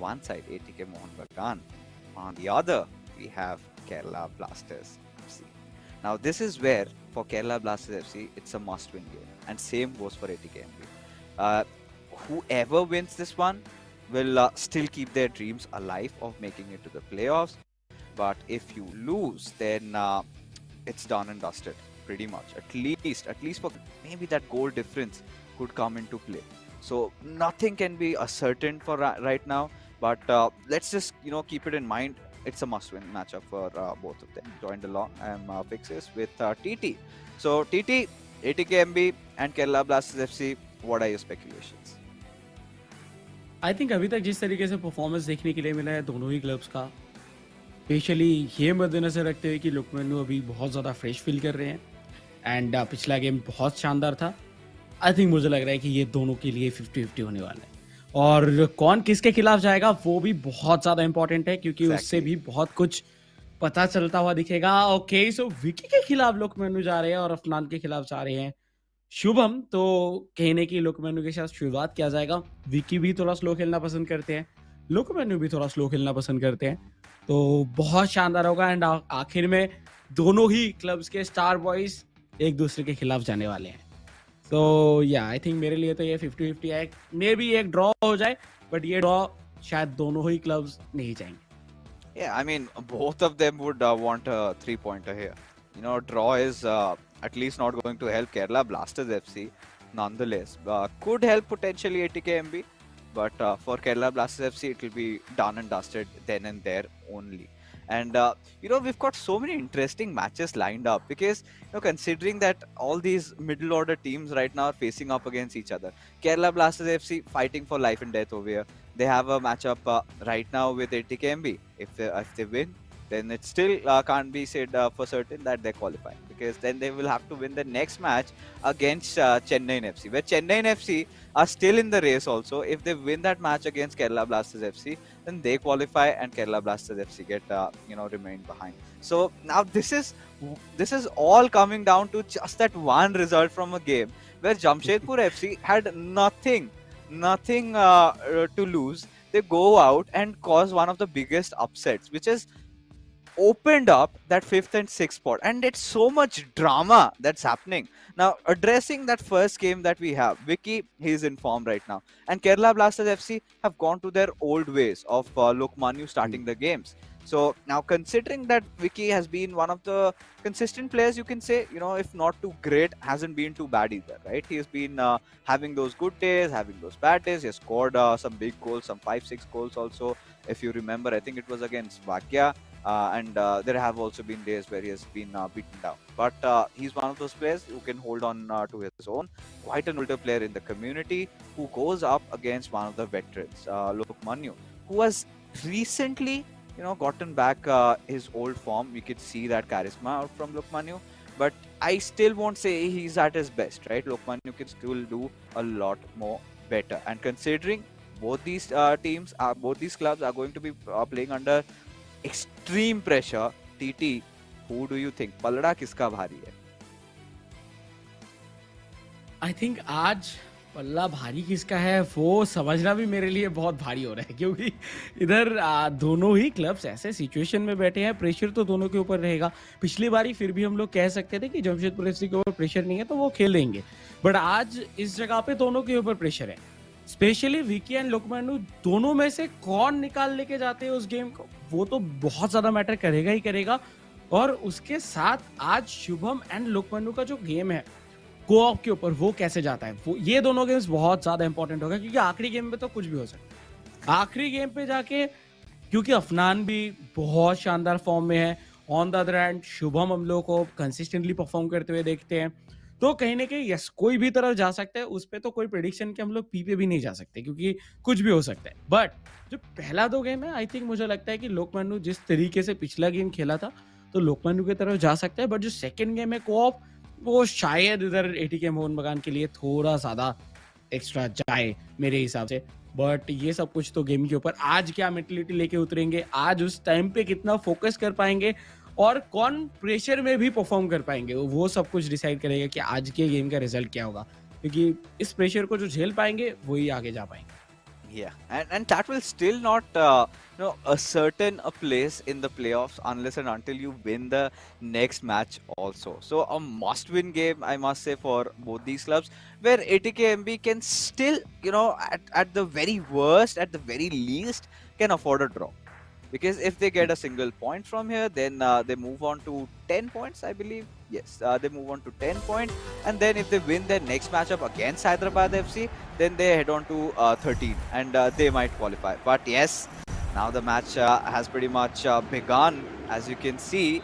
one side, ATK Mohun Bagan. On the other, we have Kerala Blasters FC. Now, this is where for Kerala Blasters FC, it's a must-win game, and same goes for ATKMB. Uh, Whoever wins this one will still keep their dreams alive of making it to the playoffs. But if you lose, then it's done and dusted, pretty much. At least for maybe that goal difference could come into play. So nothing can be certain for right now. But let's just keep it in mind. It's a must-win matchup for both of them. Joined along, I'm Fixes with TT. So TT, ATKMB, and Kerala Blasters FC. What are your speculations? I think अभी तक जिस तरीके से performance देखने के लिए मिला है दोनों ही क्लब्स का, स्पेशली ये मद्देनजर रखते हुए कि लुकमान्यू अभी बहुत ज़्यादा फ्रेश फील कर रहे हैं एंड पिछला गेम बहुत शानदार था. आई थिंक मुझे लग रहा है कि ये दोनों के लिए 50-50 होने वाला है. और कौन किसके खिलाफ जाएगा वो भी बहुत ज़्यादा इंपॉर्टेंट है, क्योंकि उससे भी बहुत कुछ पता चलता हुआ दिखेगा. ओके, सो विकी के खिलाफ लुकमान्यू जा रहे हैं और अफनान के खिलाफ जा रहे हैं शुभम. तो कहने की लुकमान्यू के साथ शुरुआत किया जाएगा. विकी भी थोड़ा स्लो खेलना पसंद करते हैं, लुकमान्यू भी थोड़ा स्लो खेलना पसंद करते हैं, तो बहुत शानदार होगा. एंड आखिर में दोनों ही क्लब्स के स्टार बॉयज एक दूसरे के खिलाफ जाने वाले हैं. तो या आई थिंक मेरे लिए तो ये 50-50 है. मे भी एक ड्रॉ हो जाए, बट ये ड्रॉ शायद दोनों ही क्लब्स नहीं जाएंगे. Yeah, I mean, both of them would want a 3-pointer here. Draw is at least not going to help Kerala Blasters FC. Nonetheless, could help potentially ATKMB, but for Kerala Blasters FC, it will be done and dusted then and there only. And we've got so many interesting matches lined up because considering that all these middle order teams right now are facing up against each other. Kerala Blasters FC fighting for life and death over here. They have a matchup right now with ATKMB. If they win, then it still can't be said for certain that they qualify, because then they will have to win the next match against Chennai FC, where Chennai FC are still in the race also. If they win that match against Kerala Blasters FC, then they qualify and Kerala Blasters FC get remain behind. So now this is all coming down to just that one result from a game where Jamshedpur FC had nothing to lose. They go out and cause one of the biggest upsets, which is opened up that 5th and 6th spot, and it's so much drama that's happening. Now, addressing that first game that we have, Vicky, he's in form right now, and Kerala Blasters FC have gone to their old ways of Lukmanyu starting the games. So now, considering that Vicky has been one of the consistent players, you can say, if not too great, hasn't been too bad either, right? He has been having those good days, having those bad days. He has scored some big goals, some 5-6 goals also. If you remember, I think it was against Vakya. And there have also been days where he has been beaten down. But he's one of those players who can hold on to his own. Quite an older player in the community who goes up against one of the veterans, Lukmanyu, who has recently, gotten back his old form. We could see that charisma out from Lukmanyu. But I still won't say he's at his best, right? Lukmanyu can still do a lot more better. And considering both these teams, both these clubs are going to be playing under extreme pressure, TT, who do you think? पलड़ा किसका भारी है? I think आज पल्ला भारी किसका है वो समझना भी मेरे लिए बहुत भारी हो रहा है, क्योंकि इधर दोनों ही क्लब्स ऐसे सिचुएशन में बैठे हैं. प्रेशर तो दोनों के ऊपर रहेगा. पिछली बारी फिर भी हम लोग कह सकते थे कि जमशेदपुर एफसी के ऊपर प्रेशर नहीं है तो वो खेल देंगे, बट आज इस जगह पे दोनों के ऊपर प्रेशर है. स्पेशली विकी एंड लुकमान्यू, दोनों में से कौन निकाल लेके जाते हैं उस गेम को, वो तो बहुत ज्यादा मैटर करेगा ही करेगा. और उसके साथ आज शुभम एंड लुकमान्यू का जो गेम है कोऑप के ऊपर, वो कैसे जाता है, वो ये दोनों गेम्स बहुत ज्यादा इंपॉर्टेंट होगा, क्योंकि आखिरी गेम पे तो कुछ भी हो सकता है. आखिरी गेम पे जाके, क्योंकि अफनान भी बहुत शानदार फॉर्म में है, on the other hand Shubham हम लोग को कंसिस्टेंटली परफॉर्म करते हुए देखते हैं, तो कहीं ना कहीं यस कोई भी तरफ जा सकता है. उस पर तो कोई प्रेडिक्शन के हम लोग पी पे भी नहीं जा सकते, क्योंकि कुछ भी हो सकता है. बट जो पहला दो गेम है, आई थिंक मुझे लगता है कि लुकमान्यू जिस तरीके से पिछला गेम खेला था तो लुकमान्यू की तरफ जा सकता है. बट जो सेकंड गेम है कोऑप, वो शायद इधर एटीके मोहन बगान के लिए थोड़ा ज्यादा एक्स्ट्रा जाए मेरे हिसाब से. बट ये सब कुछ तो गेम के ऊपर, आज क्या मेंटलिटी लेके उतरेंगे, आज उस टाइम पे कितना फोकस कर पाएंगे और कौन प्रेशर में भी परफॉर्म कर पाएंगे, वो सब कुछ डिसाइड करेगा कि आज के गेम का रिजल्ट क्या होगा. क्योंकि इस प्रेशर को जो झेल पाएंगे वही आगे जा पाएंगे. Yeah, and that will still not ascertain a place in the playoffs unless and until you win the next match also. So a must-win game, I must say, for both these clubs, where ATKMB can still, at the very worst, at the very least, can afford a draw. Because if they get a single point from here, then they move on to 10 points, I believe. Yes, they move on to 10 points. And then if they win their next matchup against Hyderabad FC, then they head on to 13 and they might qualify. But yes, now the match has pretty much begun. As you can see,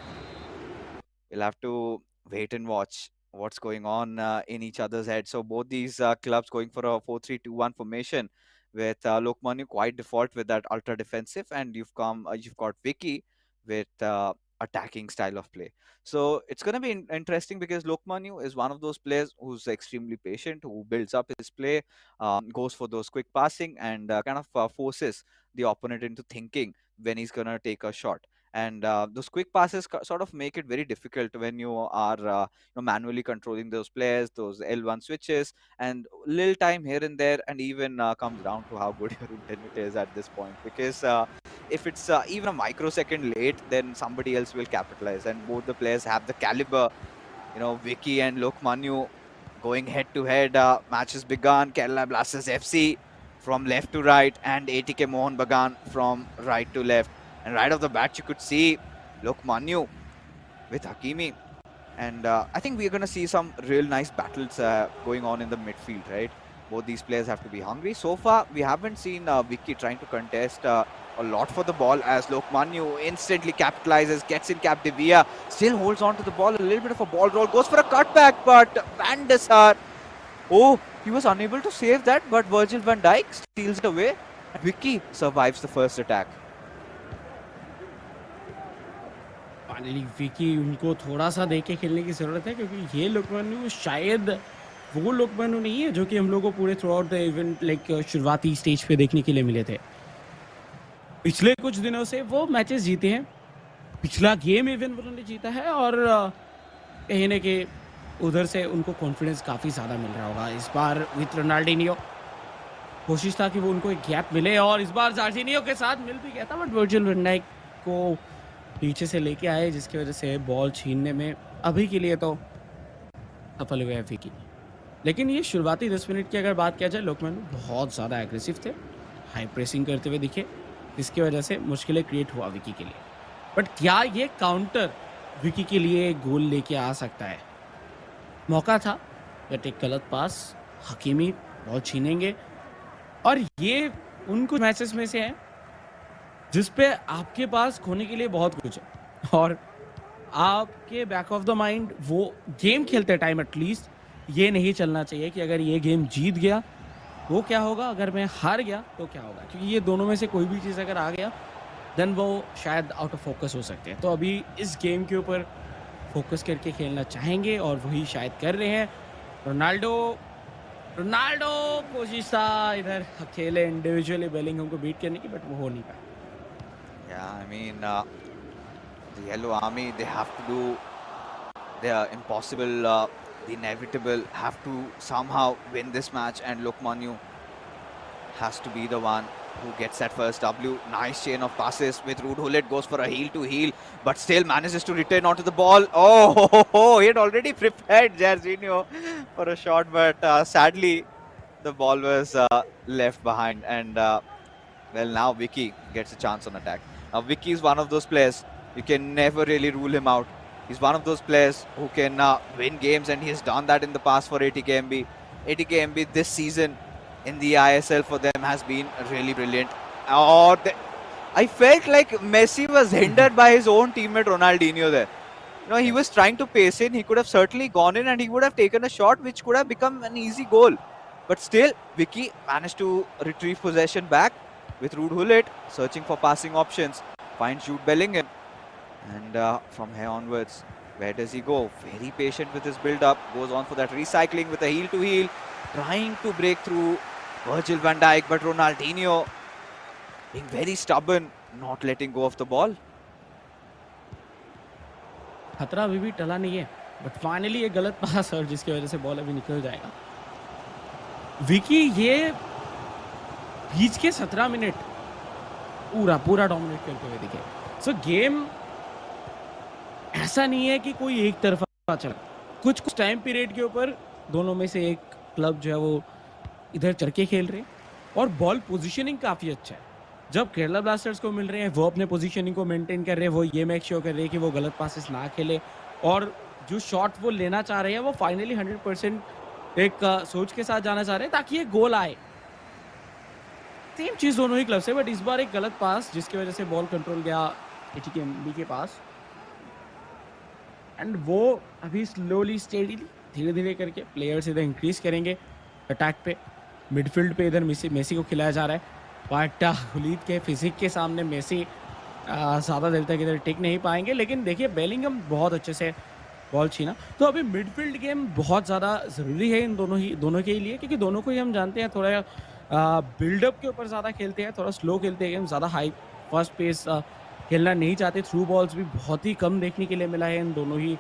we'll have to wait and watch what's going on in each other's head. So both these clubs going for a 4-3-2-1 formation with Lokmanu quite default with that ultra defensive, and you've got Vicky with attacking style of play. So it's going to be interesting because Lokmanu is one of those players who's extremely patient, who builds up his play, goes for those quick passing, and kind of forces the opponent into thinking when he's going to take a shot. And those quick passes sort of make it very difficult when you are manually controlling those players, those L1 switches, and little time here and there, and even comes down to how good your internet is at this point. Because if it's even a microsecond late, then somebody else will capitalize, and both the players have the caliber. Vicky and Lokmanu going head to head. Matches begun. Kerala Blasters FC from left to right, and ATK Mohun Bagan from right to left. And right off the bat, you could see Lokmanu with Hakimi. And I think we're going to see some real nice battles going on in the midfield, right? Both these players have to be hungry. So far, we haven't seen Vicky trying to contest a lot for the ball, as Lokmanu instantly capitalizes, gets in Cap De Villa, still holds on to the ball, a little bit of a ball roll, goes for a cutback, but Van der Sar, he was unable to save that, but Virgil van Dijk steals it away. Vicky survives the first attack. Finally Vicky उनको थोड़ा सा देख के खेलने की ज़रूरत है, क्योंकि ये लोकमान्यू शायद वो लोकमान्यू नहीं है जो कि हम लोगों को पूरे थ्रू आउट द इवेंट शुरुआती स्टेज पे देखने के लिए मिले थे। पिछले कुछ दिनों से वो मैचेस जीते हैं, पिछला गेम इवन उन्होंने जीता है, और कहीं ना कहीं उधर से उनको कॉन्फिडेंस काफ़ी ज़्यादा मिल रहा होगा। इस बार विथ रोनाल्डिनियो कोशिश था कि वो उनको एक गैप मिले, और इस बार जार्जिनियो के साथ मिल भी गया था, बट वर्जिल वैन डाइक को पीछे से लेके आए, जिसकी वजह से बॉल छीनने में अभी के लिए तो सफल हुए हैं विकी। लेकिन ये शुरुआती 10 मिनट की अगर बात किया जाए, लोकमान्यू बहुत ज़्यादा एग्रेसिव थे, हाई प्रेसिंग करते हुए दिखे, जिसकी वजह से मुश्किलें क्रिएट हुआ विकी के लिए। बट क्या ये काउंटर विकी के लिए गोल लेके आ सकता है? मौका था, बट एक गलत पास, हकीमी बॉल छीनेंगे, और ये उन कुछ मैचेस में से है जिस पे आपके पास खोने के लिए बहुत कुछ है, और आपके बैक ऑफ द माइंड वो गेम खेलते टाइम एटलीस्ट ये नहीं चलना चाहिए कि अगर ये गेम जीत गया वो क्या होगा, अगर मैं हार गया तो क्या होगा, क्योंकि ये दोनों में से कोई भी चीज़ अगर आ गया देन वो शायद आउट ऑफ फोकस हो सकते हैं। तो अभी इस गेम के ऊपर फोकस करके खेलना चाहेंगे, और वही शायद कर रहे हैं। रोनाल्डो कोशिश था इधर अकेले इंडिविजुअली बेलिंगम को बीट करने की, बट वो हो नहीं पाया। Yeah, I mean, the Yellow Army, they have to do the impossible, the inevitable, have to somehow win this match, and Lokmanu has to be the one who gets that first W. Nice chain of passes with Ruud Gullit, goes for a heel to heel, but still manages to return onto the ball. He had already prepared Jorginho for a shot, but sadly the ball was left behind, and well, now Vicky gets a chance on attack. Now Vicky is one of those players, you can never really rule him out. He's one of those players who can win games, and he has done that in the past for ATKMB. ATKMB this season in the eISL for them has been really brilliant. I felt like Messi was hindered by his own teammate Ronaldinho there. He was trying to pace in, he could have certainly gone in and he would have taken a shot which could have become an easy goal. But still, Vicky managed to retrieve possession back with Ruud Gullit searching for passing options, finds Jude Bellingham, and from here onwards, where does he go? Very patient with his build-up, goes on for that recycling with a heel-to-heel, trying to break through Virgil van Dijk, but Ronaldinho being very stubborn, not letting go of the ball. खतरा अभी भी टला नहीं है, but finally ये गलत पास, और जिसकी वजह से बॉल अभी निकल जाएगा। विकी ये बीच के 17 मिनट पूरा डोमिनेट करते हुए दिखे। सो गेम ऐसा नहीं है कि कोई एक तरफा चला। कुछ टाइम पीरियड के ऊपर दोनों में से एक क्लब जो है वो इधर चढ़ के खेल रहे हैं और बॉल पोजीशनिंग काफ़ी अच्छा है। जब केरला ब्लास्टर्स को मिल रहे हैं, वो अपने पोजीशनिंग को मेंटेन कर रहे हैं, वो ये मेक श्योर कर रहे हैं कि वो गलत पासेस ना खेले और जो शॉट वो लेना चाह रहे हैं, वो फाइनली 100% एक सोच के साथ जाना चाह रहे हैं ताकि ये गोल आए। सेम चीज़ दोनों ही क्लब से, बट इस बार एक गलत पास जिसकी वजह से बॉल कंट्रोल गया एटीकेएमबी के पास एंड वो अभी स्लोली स्टेडीली धीरे-धीरे करके प्लेयर्स इधर इंक्रीज करेंगे अटैक पे। मिडफील्ड पे इधर मेसी को खिलाया जा रहा है, बट खुलीद के फिजिक के सामने मेसी ज़्यादा देर तक इधर टिक नहीं पाएंगे। लेकिन देखिए बेलिंगम बहुत अच्छे से बॉल छीना। तो अभी मिडफील्ड गेम बहुत ज़्यादा ज़रूरी है इन दोनों के लिए, क्योंकि दोनों को ही हम जानते हैं थोड़ा बिल्डअप के ऊपर ज़्यादा खेलते हैं, थोड़ा स्लो खेलते हैं गेम, ज़्यादा हाई फास्ट पेस खेलना नहीं चाहते। थ्रू बॉल्स भी बहुत ही कम देखने के लिए मिला है इन दोनों ही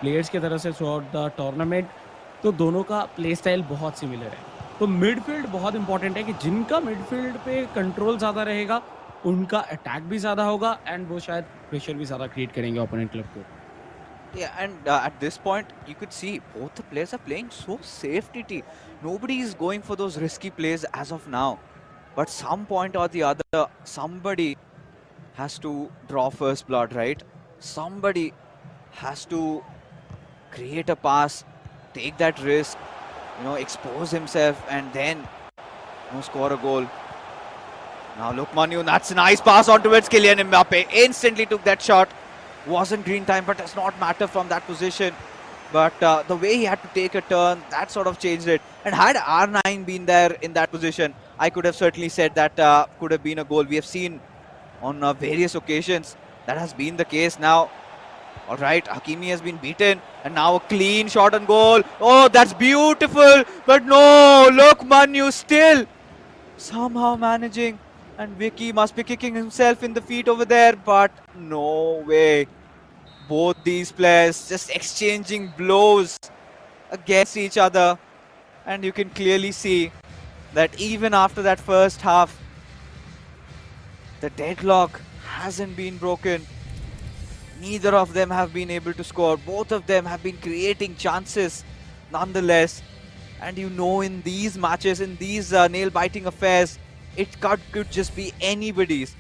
प्लेयर्स की तरफ से थ्रू आउट द टूर्नामेंट। तो दोनों का प्ले स्टाइल बहुत सिमिलर है। तो मिडफील्ड बहुत इंपॉर्टेंट है कि जिनका मिडफील्ड पे कंट्रोल ज़्यादा रहेगा, उनका अटैक भी ज़्यादा होगा एंड वो शायद प्रेशर भी ज़्यादा क्रिएट करेंगे ओपोनेंट क्लब को। Yeah, and at this point, you could see both the players are playing so safe, TT. Nobody is going for those risky plays as of now. But some point or the other, somebody has to draw first blood, right? Somebody has to create a pass, take that risk, expose himself, and then score a goal. Now look, Manu, that's a nice pass on towards Kylian Mbappe. Instantly took that shot. Wasn't green time, but does not matter from that position. But the way he had to take a turn, that sort of changed it. And had R9 been there in that position, I could have certainly said that could have been a goal. We have seen on various occasions that has been the case now. All right, Hakimi has been beaten, and now a clean shot on goal. Oh, that's beautiful. But no, look, Manu still somehow managing. And Vicky must be kicking himself in the feet over there, but no way. Both these players just exchanging blows against each other. And you can clearly see that even after that first half, the deadlock hasn't been broken. Neither of them have been able to score. Both of them have been creating chances nonetheless. And in these matches, in these nail-biting affairs, it could just be anybody's.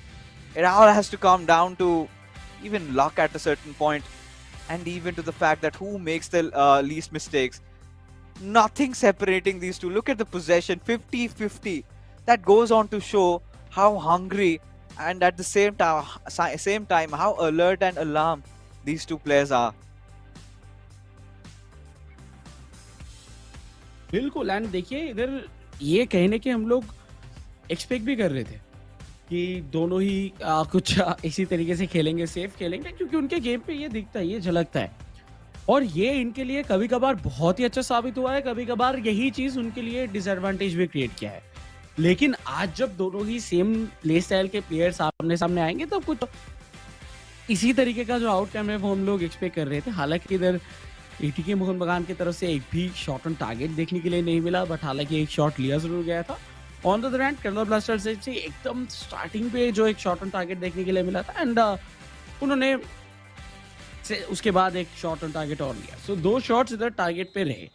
It all has to come down to even luck at a certain point, and even to the fact that who makes the least mistakes. Nothing separating these two. Look at the possession, 50-50. That goes on to show how hungry and at the same time how alert and alarmed these two players are. बिल्कुल, and देखिए इधर ये कहने के हम लोग expect भी कर रहे थे कि दोनों ही कुछ इसी तरीके से खेलेंगे, सेफ खेलेंगे, क्योंकि उनके गेम पे ये दिखता है, ये झलकता है और ये इनके लिए कभी कभार बहुत ही अच्छा साबित हुआ है, कभी कभार यही चीज़ उनके लिए डिसएडवांटेज भी क्रिएट किया है। लेकिन आज जब दोनों ही सेम प्ले स्टाइल के प्लेयर सामने सामने आएंगे तो कुछ इसी तरीके का जो आउटकम है वो हम लोग एक्सपेक्ट कर रहे थे। हालांकि इधर एटीके मोहन बगान की तरफ से एक भी शॉट ऑन टारगेट देखने के लिए नहीं मिला, बट हालांकि एक शॉट लिया जरूर गया था। On the other hand Kerala blasters से एकदम स्टार्टिंग पे जो एक शॉट ऑन टारगेट देखने के लिए मिला था एंड उन्होंने उसके बाद एक शॉट ऑन टारगेट और लिया। सो 2 शॉट्स इधर टारगेट पे रहे।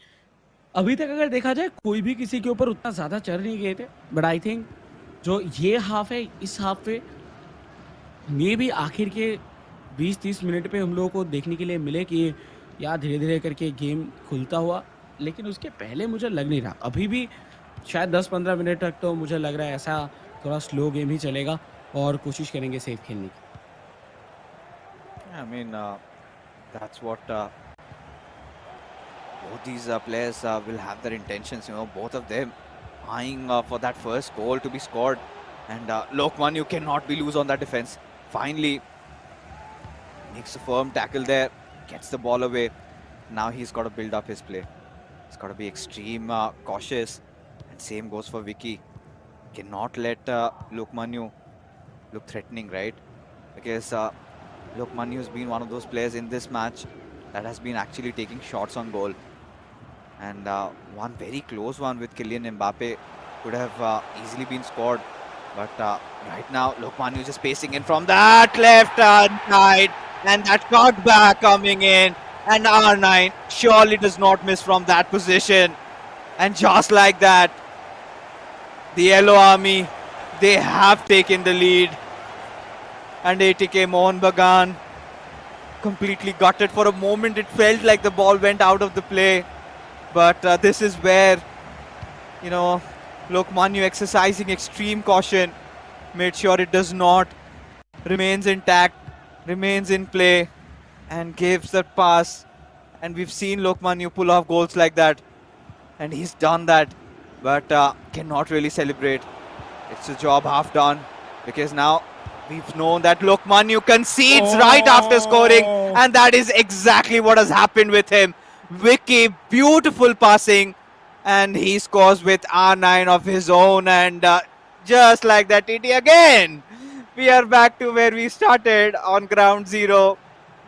अभी तक अगर देखा जाए कोई भी किसी के ऊपर उतना ज़्यादा चढ़ नहीं गए थे, बट आई थिंक जो ये हाफ है, इस हाफ पे मे भी आखिर के 20-30 मिनट पे हम लोगों को देखने के लिए मिले कि यार धीरे-धीरे करके गेम खुलता हुआ, लेकिन उसके पहले मुझे लग नहीं रहा। अभी भी शायद 10-15 मिनट तक तो मुझे लग रहा है ऐसा थोड़ा स्लो गेम ही चलेगा और कोशिश करेंगे सेफ खेलने की। I mean, that's what both these players will have their intentions. Both of them eyeing for that first goal to be scored. And Lokman, you cannot be loose on that defense. Finally, makes a firm tackle there, gets the ball away. Now he's got to build up his play. He's got to be extreme cautious. And same goes for Vicky. Cannot let Lokmanu look threatening, right? Because Lokmanu has been one of those players in this match that has been actually taking shots on goal. And one very close one with Kylian Mbappe could have easily been scored. But right now, Lokman just pacing in from that left hand side, and that cutback coming in, and R9 surely does not miss from that position. And just like that, the Yellow Army, they have taken the lead. And ATK Mohun Bagan completely gutted. For a moment, it felt like the ball went out of the play. But this is where, you know, Lokmanyu exercising extreme caution, made sure it does not, remains intact, remains in play, and gives that pass. And we've seen Lokmanyu pull off goals like that. And he's done that, but cannot really celebrate. It's a job half done, because now we've known that Lokmanyu concedes right after scoring, and that is exactly what has happened with him. Vicky, beautiful passing, and he scores with R9 of his own, and just like that, TT again. We are back to where we started on ground zero.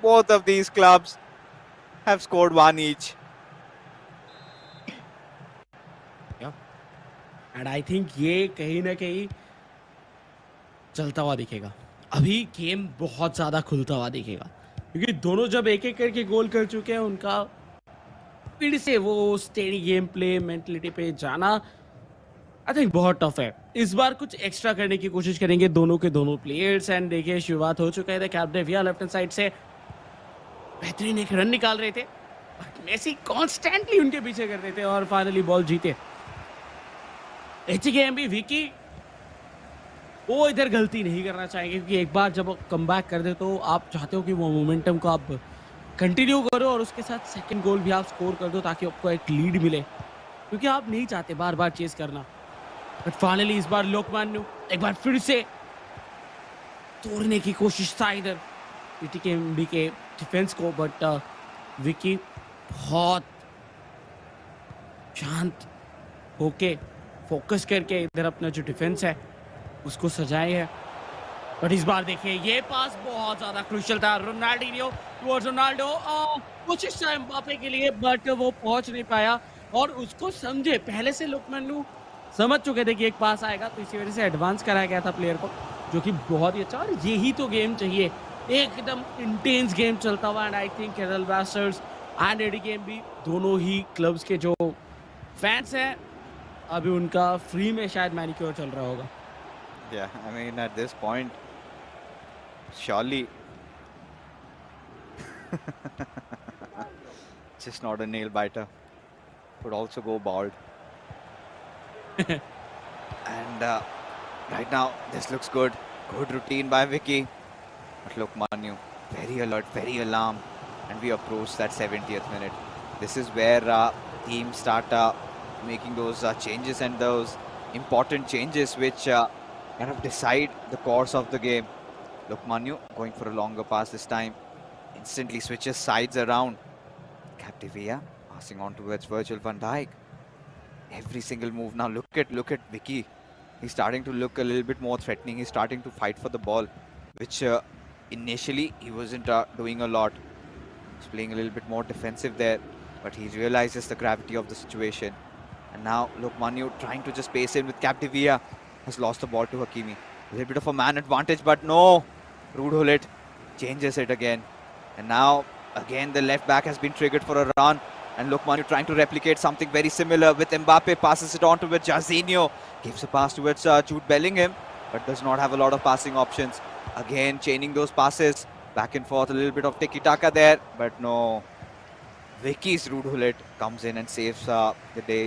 Both of these clubs have scored one each. And I think ये कहीं ना कहीं चलता हुआ दिखेगा. अभी game बहुत ज़्यादा खुलता हुआ दिखेगा, क्योंकि दोनों जब एक एक करके गोल कर चुके हैं, उनका फिर से वो स्टेडी गेम प्ले मेंटलिटी पे जाना आई थिंक बहुत टफ है. इस बार कुछ एक्स्ट्रा करने की कोशिश करेंगे दोनों के दोनों प्लेयर्स. एंड देखिए शुरुआत हो चुका है कैब्डेविया लेफ्ट हैंड साइड से बेहतरीन एक रन निकाल रहे थे, बट मेसी कॉन्स्टेंटली उनके पीछे कर रहे थे और फाइनली बॉल जीते. ATKMB विकी वो इधर गलती नहीं करना चाहेंगे, क्योंकि एक बार जब कम बैक कर दे तो आप चाहते हो कि वो मोमेंटम को आप कंटिन्यू करो और उसके साथ सेकंड गोल भी आप स्कोर कर दो, ताकि आपको एक लीड मिले, क्योंकि आप नहीं चाहते बार बार चेस करना. बट फाइनली इस बार लोकमान्य एक बार फिर से तोड़ने की कोशिश था इधर ATKMB के डिफेंस को, बट विकी बहुत शांत होके फोकस करके इधर अपना जो डिफेंस है उसको सजाए है. बट इस बार देखिए ये पास बहुत ज्यादा क्रूशियल था. रोनाल्डो कोशिश था एम्बापे के लिए, बट वो पहुंच नहीं पाया और उसको समझे पहले से लोकमान्य समझ चुके थे कि एक पास आएगा, तो इसी वजह से एडवांस कराया गया था प्लेयर को, जो कि बहुत ही अच्छा. और यही तो गेम चाहिए, एकदम इंटेंस गेम चलता हुआ. And I think Kerala blasters and ATKMB दोनों ही क्लब्स के जो फैंस हैं अभी उनका फ्री में शायद मैनिक्योर चल रहा होगा. Yeah, I mean at this point, surely just not a nail biter. Could also go bald. And right now, this looks good. Good routine by Vicky. But look, Manu, very alert, very alarmed. And we approach that 70th minute. This is where teams start making those changes, and those important changes which kind of decide the course of the game. Look, Manu going for a longer pass this time. Instantly switches sides around. Captivia passing on towards Virgil van Dijk. Every single move now. Look at Vicky. He's starting to look a little bit more threatening. He's starting to fight for the ball, which initially he wasn't doing a lot. He's playing a little bit more defensive there, but he realizes the gravity of the situation. And now Lokmanyu trying to just pace in with Captivia. Has lost the ball to Hakimi. A little bit of a man advantage, but no. Rude Hullet changes it again. And now again the left back has been triggered for a run. And Lokmanyu trying to replicate something very similar with Mbappe. Passes it on towards Jairzinho. Gives a pass towards Jude Bellingham, but does not have a lot of passing options. Again chaining those passes back and forth. A little bit of tiki-taka there, but no. Vicky's Rude Hullet comes in and saves the day.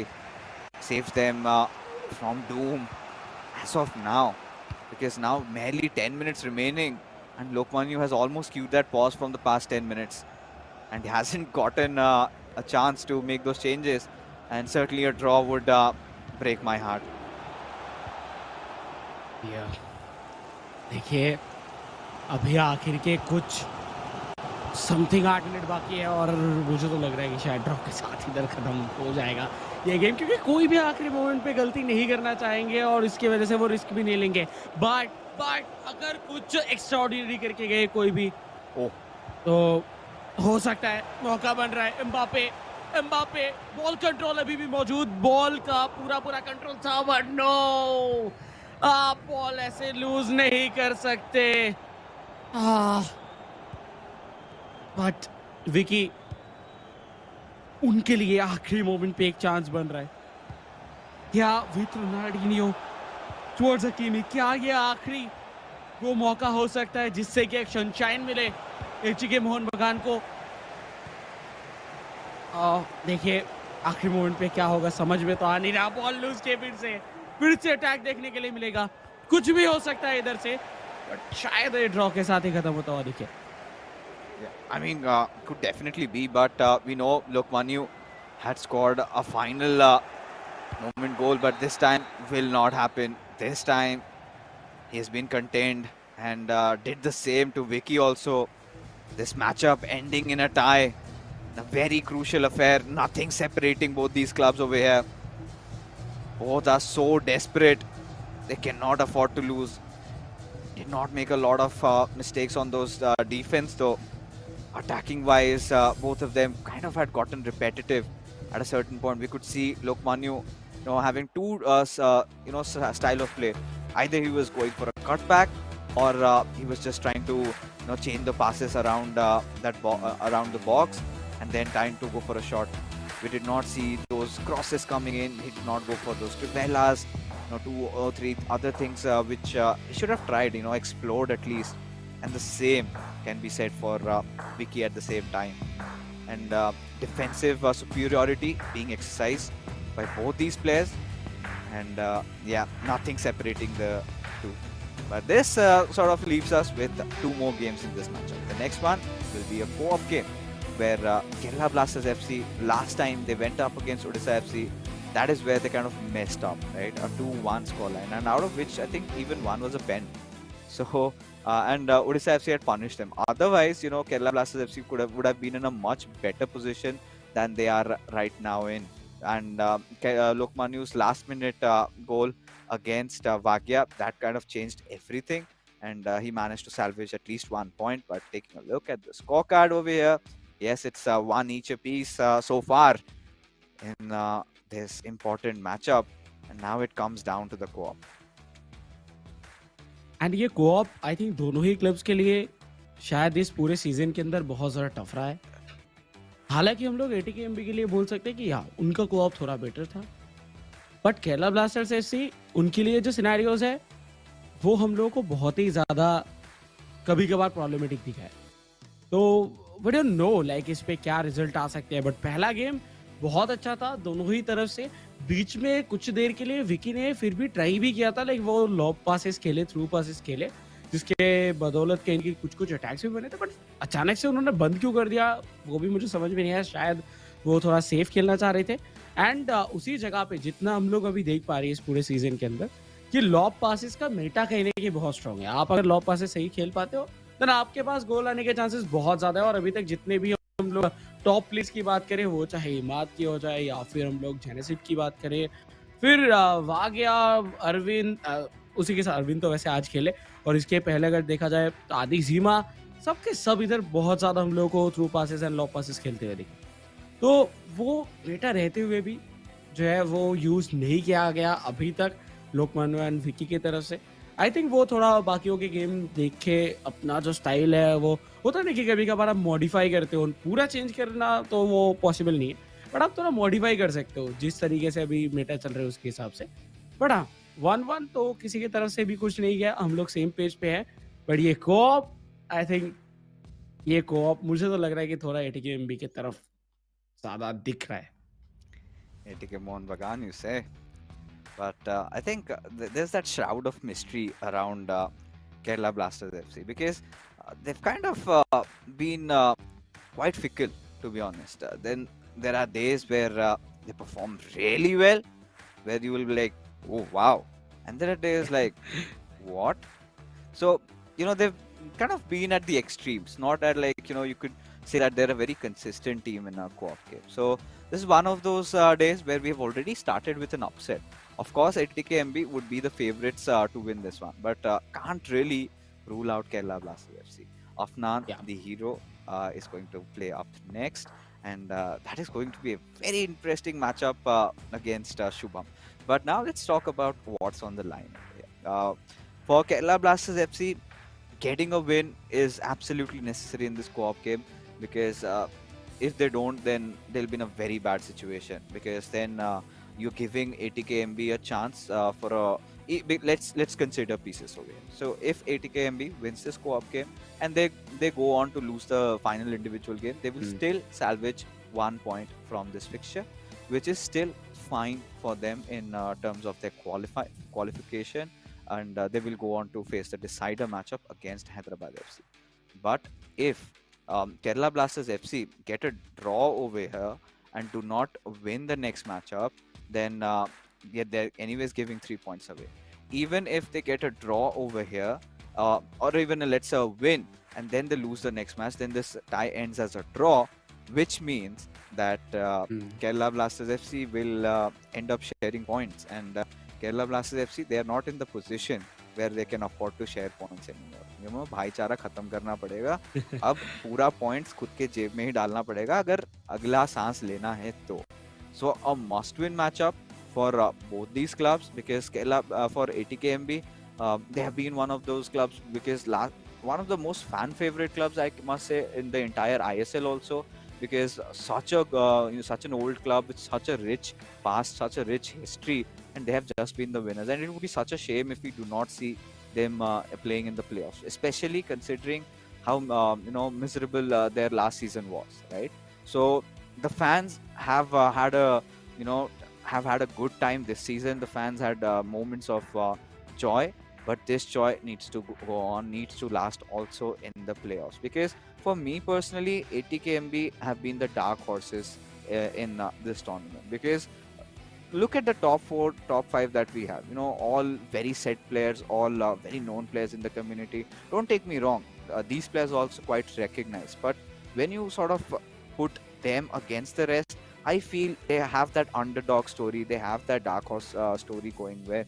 Saves them from doom as of now, because now merely 10 minutes remaining, and Lokmanyu has almost queued that pause from the past 10 minutes, and he hasn't gotten a chance to make those changes, and certainly a draw would break my heart. Yeah. देखिए अभी आखिर के कुछ something 8 minute बाकी है और मुझे तो लग रहा है कि शायद ड्रॉ के साथ इधर खत्म हो जाएगा ये गेम, क्योंकि कोई भी आखिरी मोमेंट पे गलती नहीं करना चाहेंगे और इसकी वजह से वो रिस्क भी नहीं लेंगे. बट अगर कुछ एक्स्ट्राऑर्डिनरी करके गए कोई भी तो हो सकता है मौका बन रहा है. एम्बापे बॉल कंट्रोल अभी भी मौजूद, बॉल का पूरा कंट्रोल था, बट नो आप बॉल ऐसे लूज नहीं कर सकते। बट विकी, उनके लिए आखिरी मोमेंट पे एक चांस बन रहा है क्या विथ रोनाल्डिनियो टुवर्ड्स हकीमी? क्या ये आखिरी वो मौका हो सकता है जिससे कि एक सनशाइन मिले एटीके मोहन बगान को? देखिए आखिरी मोमेंट पे क्या होगा समझ में तो आ नहीं रहा। बॉल लूज के फिर से अटैक देखने के लिए मिलेगा। कुछ भी हो सकता है इधर से, बट शायद ये ड्रॉ के साथ ही खत्म होता हुआ दिखे। Yeah, I mean, could definitely be, but we know Lokmanu had scored a final moment goal, but this time will not happen. This time he has been contained and did the same to Vicky also. This matchup ending in a tie, a very crucial affair. Nothing separating both these clubs over here. Both are so desperate. They cannot afford to lose. Did not make a lot of mistakes on those defense though. Attacking wise, both of them kind of had gotten repetitive at a certain point. We could see Lokmanu, having two, style of play. Either he was going for a cutback, or he was just trying to, change the passes around around the box, and then trying to go for a shot. We did not see those crosses coming in. He did not go for those trivelas, two or three other things which he should have tried. Explored at least. And the same can be said for Vicky at the same time. And defensive superiority being exercised by both these players. And yeah, nothing separating the two. But this sort of leaves us with two more games in this matchup. The next one will be a co-op game where Kerala Blasters FC, last time they went up against Odisha FC, that is where they kind of messed up, right? A 2-1 scoreline, and out of which I think even one was a pen. So, and Odisha FC had punished them. Otherwise, Kerala Blasters FC would have been in a much better position than they are right now in. And Lokmanu's last-minute goal against Vagya, that kind of changed everything. And he managed to salvage at least 1 point. But taking a look at the scorecard over here, yes, it's one each apiece so far in this important matchup. And now it comes down to the co-op. And ये co-op I think दोनों ही clubs के लिए शायद इस पूरे season के अंदर बहुत ज़्यादा टफ रहा है। हालांकि हम लोग एटीकेएमबी के लिए बोल सकते हैं कि हाँ उनका कोऑप थोड़ा बेटर था, बट केरला ब्लास्टर्स एफसी उनके लिए जो सिनेरियोज है वो हम लोगों को बहुत ही ज़्यादा कभी कभार प्रॉब्लमेटिक दिखा है। तो वी डोंट नो लाइक इस पे क्या रिजल्ट आ सकते हैं, बट पहला गेम बहुत अच्छा था दोनों ही तरफ से। बीच में कुछ देर के लिए विकी ने फिर भी ट्राई भी किया था, लाइक वो लॉब पासेस खेले, थ्रू पासेस खेले, जिसके बदौलत के इनकी कुछ कुछ अटैक्स भी बने थे, बट अचानक से उन्होंने बंद क्यों कर दिया वो भी मुझे समझ में नहीं आया। शायद वो थोड़ा सेफ खेलना चाह रहे थे। एंड उसी जगह पे जितना हम लोग अभी देख पा रहे हैं इस पूरे सीजन के अंदर कि लॉब पासेस का मेटा कहने की बहुत स्ट्रांग है। आप अगर लॉब पासेस सही खेल पाते हो तो आपके पास गोल आने के चांसेस बहुत ज्यादा है। और अभी तक जितने भी हम लोग टॉप प्लेस की बात करें, वो चाहे इमाद की हो जाए या फिर हम लोग जेनेसिड की बात करें, फिर वागया, अरविंद, उसी के साथ अरविंद तो वैसे आज खेले, और इसके पहले अगर देखा जाए तो आदि जीमा, सबके सब इधर बहुत ज्यादा हम लोग को through passes and lobe passes खेलते हुए दिखे। तो वो बेटा रहते हुए भी जो है वो यूज नहीं किया गया अभी तक लोकमान्य एंड विकी की तरफ से। आई थिंक वो थोड़ा बाकियों के गेम देख के अपना जो स्टाइल है वो होता है ना कि कभी कभार आप मॉडिफाई करते हो, पूरा चेंज करना तो वो पॉसिबल नहीं है, बट आप थोड़ा मॉडिफाई कर सकते हो जिस तरीके से अभी मेटा चल रहा है उसके हिसाब से। बट हाँ 1-1 तो किसी की तरफ से भी कुछ नहीं गया, हम लोग सेम पेज पे है। बट ये कोऑप आई थिंक ये कोऑप मुझे तो लग रहा है कि थोड़ा एटीकेएमबी की तरफ ज्यादा दिख रहा है। ATK Mohun Bagan, you say? But I think there's that shroud of mystery around Kerala Blasters FC because they've kind of been quite fickle, to be honest. Then there are days where they perform really well, where you will be like, oh wow. And there are days like, what? So, they've kind of been at the extremes, not at like, you could say that they're a very consistent team in a co-op game. So, this is one of those days where we've already started with an upset. Of course, ATKMB would be the favorites to win this one, but can't really rule out Kerala Blasters FC. Afnan, the hero, is going to play up next, and that is going to be a very interesting matchup against Shubham. But now let's talk about what's on the line. For Kerala Blasters FC, getting a win is absolutely necessary in this co-op game, because if they don't, then they'll be in a very bad situation, because then you're giving ATKMB a chance for a let's consider pieces of game. So if ATKMB wins this co-op game and they go on to lose the final individual game, they will still salvage 1 point from this fixture, which is still fine for them in terms of their qualification, and they will go on to face the decider matchup against Hyderabad FC. But if Kerala Blasters FC get a draw over here and do not win the next matchup, then yeah, they're anyways giving 3 points away. Even if they get a draw over here, or even let's say a win, and then they lose the next match, then this tie ends as a draw, which means that Kerala Blasters FC will end up sharing points, and Kerala Blasters FC, they are not in the position where they can afford to share points anymore. You know, भाईचारा खत्म करना पड़ेगा. अब पूरा points खुद के जेब में ही डालना पड़ेगा अगर अगला सांस लेना है तो. So a must-win matchup for both these clubs, because Kerala for ATKMB, they have been one of those clubs, because one of the most fan favorite clubs, I must say, in the entire ISL also, because such an old club with such a rich past, such a rich history, and they have just been the winners. And it would be such a shame if we do not see them playing in the playoffs, especially considering how miserable their last season was, right? So the fans have had a good time this season. The fans had moments of joy, but this joy needs to go on, needs to last also in the playoffs, because for me personally, ATKMB have been the dark horses in this tournament, because look at the top 4, top 5 that we have. You know, all very set players, all very known players in the community. Don't take me wrong, these players are also quite recognized. But when you sort of put them against the rest, I feel they have that underdog story, they have that dark horse story going, where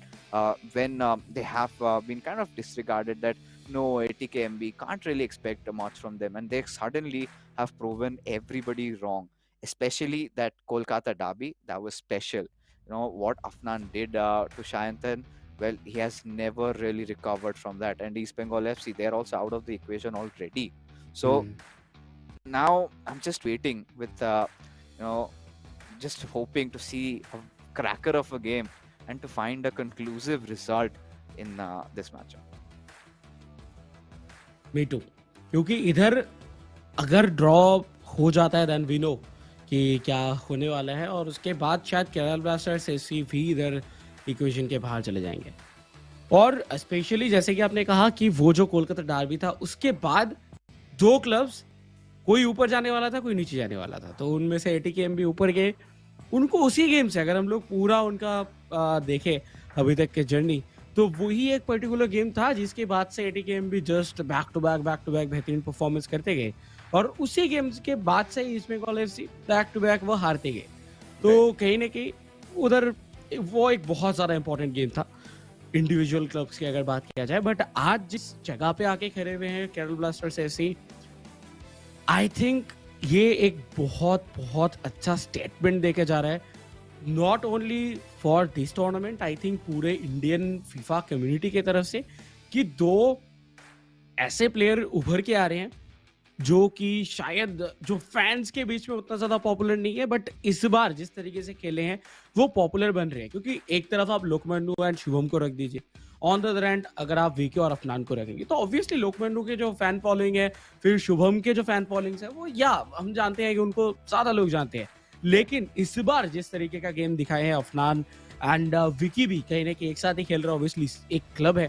when they have been kind of disregarded, that no, ATKMB can't really expect much from them, and they suddenly have proven everybody wrong. Especially that Kolkata derby, that was special. You know what Afnan did to Shayantan. Well, he has never really recovered from that. And East Bengal FC, they're also out of the equation already. So now I'm just waiting with just hoping to see a cracker of a game and to find a conclusive result in this matchup. Me too, क्योंकि इधर अगर draw हो जाता है then we know कि क्या होने वाला है, और उसके बाद शायद केरला ब्लास्टर्स एससी भी इधर इक्वेशन के बाहर चले जाएंगे. और स्पेशली जैसे कि आपने कहा कि वो जो कोलकाता डर्बी था, उसके बाद 2 क्लब्स, कोई ऊपर जाने वाला था, कोई नीचे जाने वाला था. तो उनमें से एटीकेएमबी ऊपर गए. उनको उसी गेम से, अगर हम लोग पूरा उनका देखें अभी तक के जर्नी, तो वही एक पर्टिकुलर गेम था जिसके बाद से ATKMB just back to back बेहतरीन परफॉर्मेंस करते गए, और उसी गेम के बाद से East Bengal FC back to back वो हारते गए. तो कहीं ना कहीं उधर वो एक बहुत ज़्यादा इंपॉर्टेंट गेम था इंडिविजुअल क्लब्स की अगर बात किया जाए. बट आज जिस जगह पे आके खड़े हुए हैं Kerala blasters FC, I think ये एक बहुत बहुत अच्छा स्टेटमेंट देके जा रहा है, not only for this tournament, I think पूरे इंडियन फीफा कम्युनिटी की तरफ से, कि 2 ऐसे प्लेयर उभर के आ रहे हैं जो कि शायद जो फैंस के बीच में उतना ज़्यादा पॉपुलर नहीं है, बट इस बार जिस तरीके से खेले हैं वो पॉपुलर बन रहे हैं. क्योंकि एक तरफ आप लोकमान्यू एंड शुभम को रख दीजिए, ऑन द अदर हैंड अगर आप वीके और अफनान को रखेंगे, तो ऑब्वियसली लोकमान्यू के जो फैन फॉलोइंग है, फिर शुभम के जो फैन फॉलोइंग्स है, वो या हम जानते हैं कि उनको ज़्यादा लोग जानते हैं. लेकिन इस बार जिस तरीके का गेम दिखाए हैं अफनान एंड विकी भी कहीं ना कहीं एक साथ ही खेल रहा है, ऑब्वियसली एक क्लब है,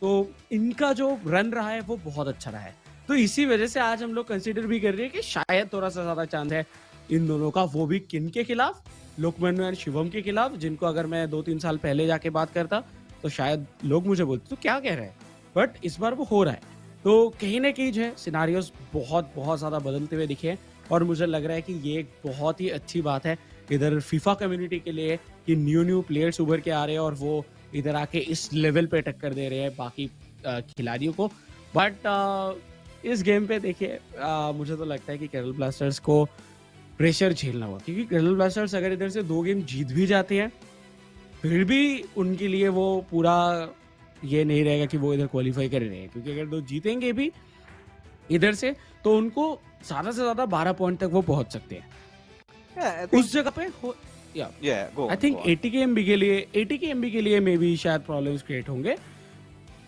तो इनका जो रन रहा है वो बहुत अच्छा रहा है. तो इसी वजह से आज हम लोग कंसीडर भी कर रहे हैं कि शायद थोड़ा सा ज्यादा चांस है इन दोनों का, वो भी किन के खिलाफ, लोकमान्यू एंड शिवम के खिलाफ, जिनको अगर मैं 2-3 साल पहले जाके बात करता तो शायद लोग मुझे बोलते तो क्या कह रहे हैं, बट इस बार वो हो रहा है. तो कहीं ना कहीं जो है सिनारियोज बहुत बहुत ज्यादा बदलते हुए दिखे हैं, और मुझे लग रहा है कि ये एक बहुत ही अच्छी बात है इधर फीफा कम्युनिटी के लिए कि न्यू प्लेयर्स उभर के आ रहे हैं और वो इधर आके इस लेवल पे टक्कर दे रहे हैं बाकी खिलाड़ियों को. बट इस गेम पे देखिए मुझे तो लगता है कि केरल ब्लास्टर्स को प्रेशर झेलना होगा, क्योंकि केरल ब्लास्टर्स अगर इधर से 2 गेम जीत भी जाते हैं, फिर भी उनके लिए वो पूरा ये नहीं रहेगा कि वो इधर क्वालिफाई कर रहे हैं, क्योंकि अगर वो जीतेंगे भी इधर से तो उनको ज़्यादा से ज़्यादा 12 पॉइंट तक वो पहुंच सकते हैं। Yeah, I उस think. जगह पे हो या Yeah, go I on, think go on. ATKMB के लिए मे बी शायद प्रॉब्लम्स क्रिएट होंगे,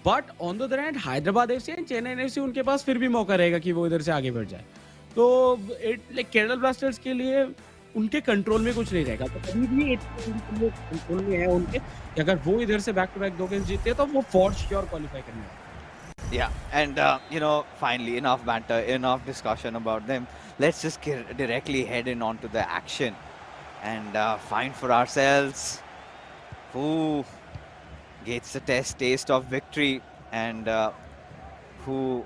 but on the other hand Hyderabad FC and Chennai FC उनके पास फिर भी मौका रहेगा कि वो इधर से आगे बढ़ जाए। तो लाइक केरला ब्लास्टर्स के लिए उनके कंट्रोल में कुछ नहीं रहेगा, तो कभी भी एटीकेएमबी के लिए कंट्रोल में है उनके कि अगर वो इधर से बैक टू बैक 2 गेम्स जीतते हैं तो वो फॉर श्योर क्वालीफाई करने वाले हैं। Yeah, and finally, enough banter, enough discussion about them. Let's just directly head in onto the action and find for ourselves who gets the taste of victory and who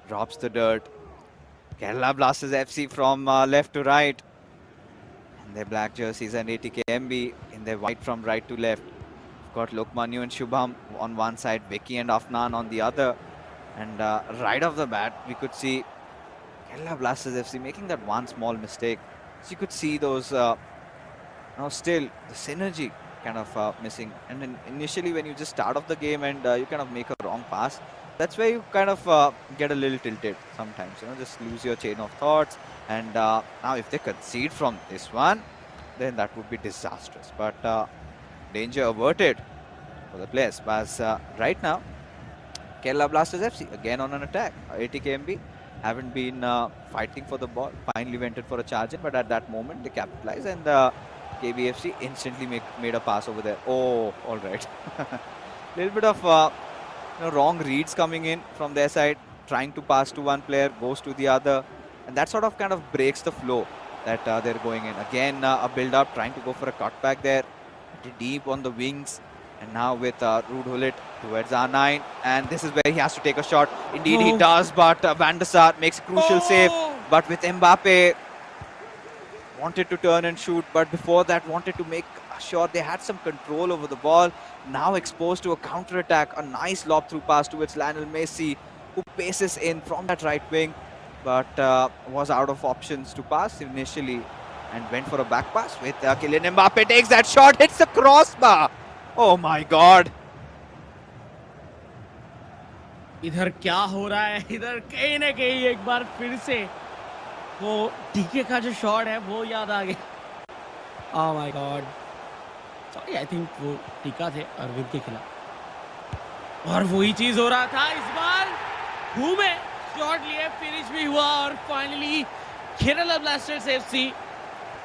drops the dirt. Kerala Blasters FC from left to right, in their black jerseys, and ATKMB in their white from right to left. We've got Lokmanu and Shubham on one side, Vicky and Afnan on the other. And right off the bat, we could see Kerala Blasters FC making that one small mistake. So you could see those, still the synergy kind of missing. And then initially, when you just start off the game and you kind of make a wrong pass, that's where you kind of get a little tilted sometimes. Just lose your chain of thoughts. And now, if they concede from this one, then that would be disastrous. But danger averted for the players. But right now, Kerala Blasters FC again on an attack. ATKMB haven't been fighting for the ball. Finally went in for a charge in, but at that moment they capitalized and KBFC instantly made a pass over there. Oh, all right. Little bit of wrong reads coming in from their side, trying to pass to one player, goes to the other, and that sort of kind of breaks the flow that they're going in. Again, a build-up, trying to go for a cutback there, deep on the wings. And now with Ruud Gullit towards R9, and this is where he has to take a shot. Indeed, he does, but Van der Sar makes a crucial save. But with Mbappe, wanted to turn and shoot, but before that wanted to make sure they had some control over the ball. Now exposed to a counter-attack, a nice lob through pass towards Lionel Messi, who paces in from that right wing, but was out of options to pass initially and went for a back pass with Kylian Mbappe takes that shot, hits the crossbar. Oh my God! इधर क्या हो रहा है? इधर कहीं ना कहीं एक बार फिर से वो टीके का जो शॉट है वो याद आ गया। Oh my God! Sorry, I think वो टीका थे अरविंद के खिलाफ, और वही चीज हो रहा था इस बार। घूमे शॉट लिए, फिनिश भी हुआ, और फाइनली केरला ब्लास्टर्स एफसी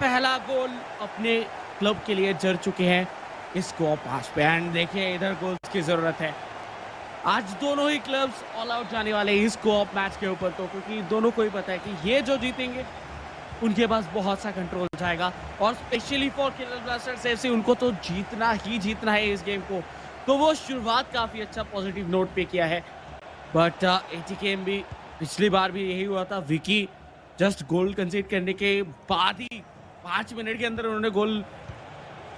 पहला गोल अपने क्लब के लिए जड़ चुके हैं इस स्कोर पास पे। एंड देखिए इधर गोल्स की जरूरत है। आज दोनों ही क्लब्स ऑल आउट जाने वाले हैं इस कोऑप मैच के ऊपर, तो क्योंकि दोनों को ही पता है कि ये जो जीतेंगे उनके पास बहुत सा कंट्रोल जाएगा, और specially for Kerala blasters FC उनको तो जीतना ही जीतना है इस गेम को। तो वो शुरुआत काफी अच्छा पॉजिटिव नोट पे किया है, बट एटीकेएमबी पिछली बार भी यही हुआ था। विकी जस्ट गोल कंसीड करने के बाद ही 5 मिनट के अंदर उन्होंने गोल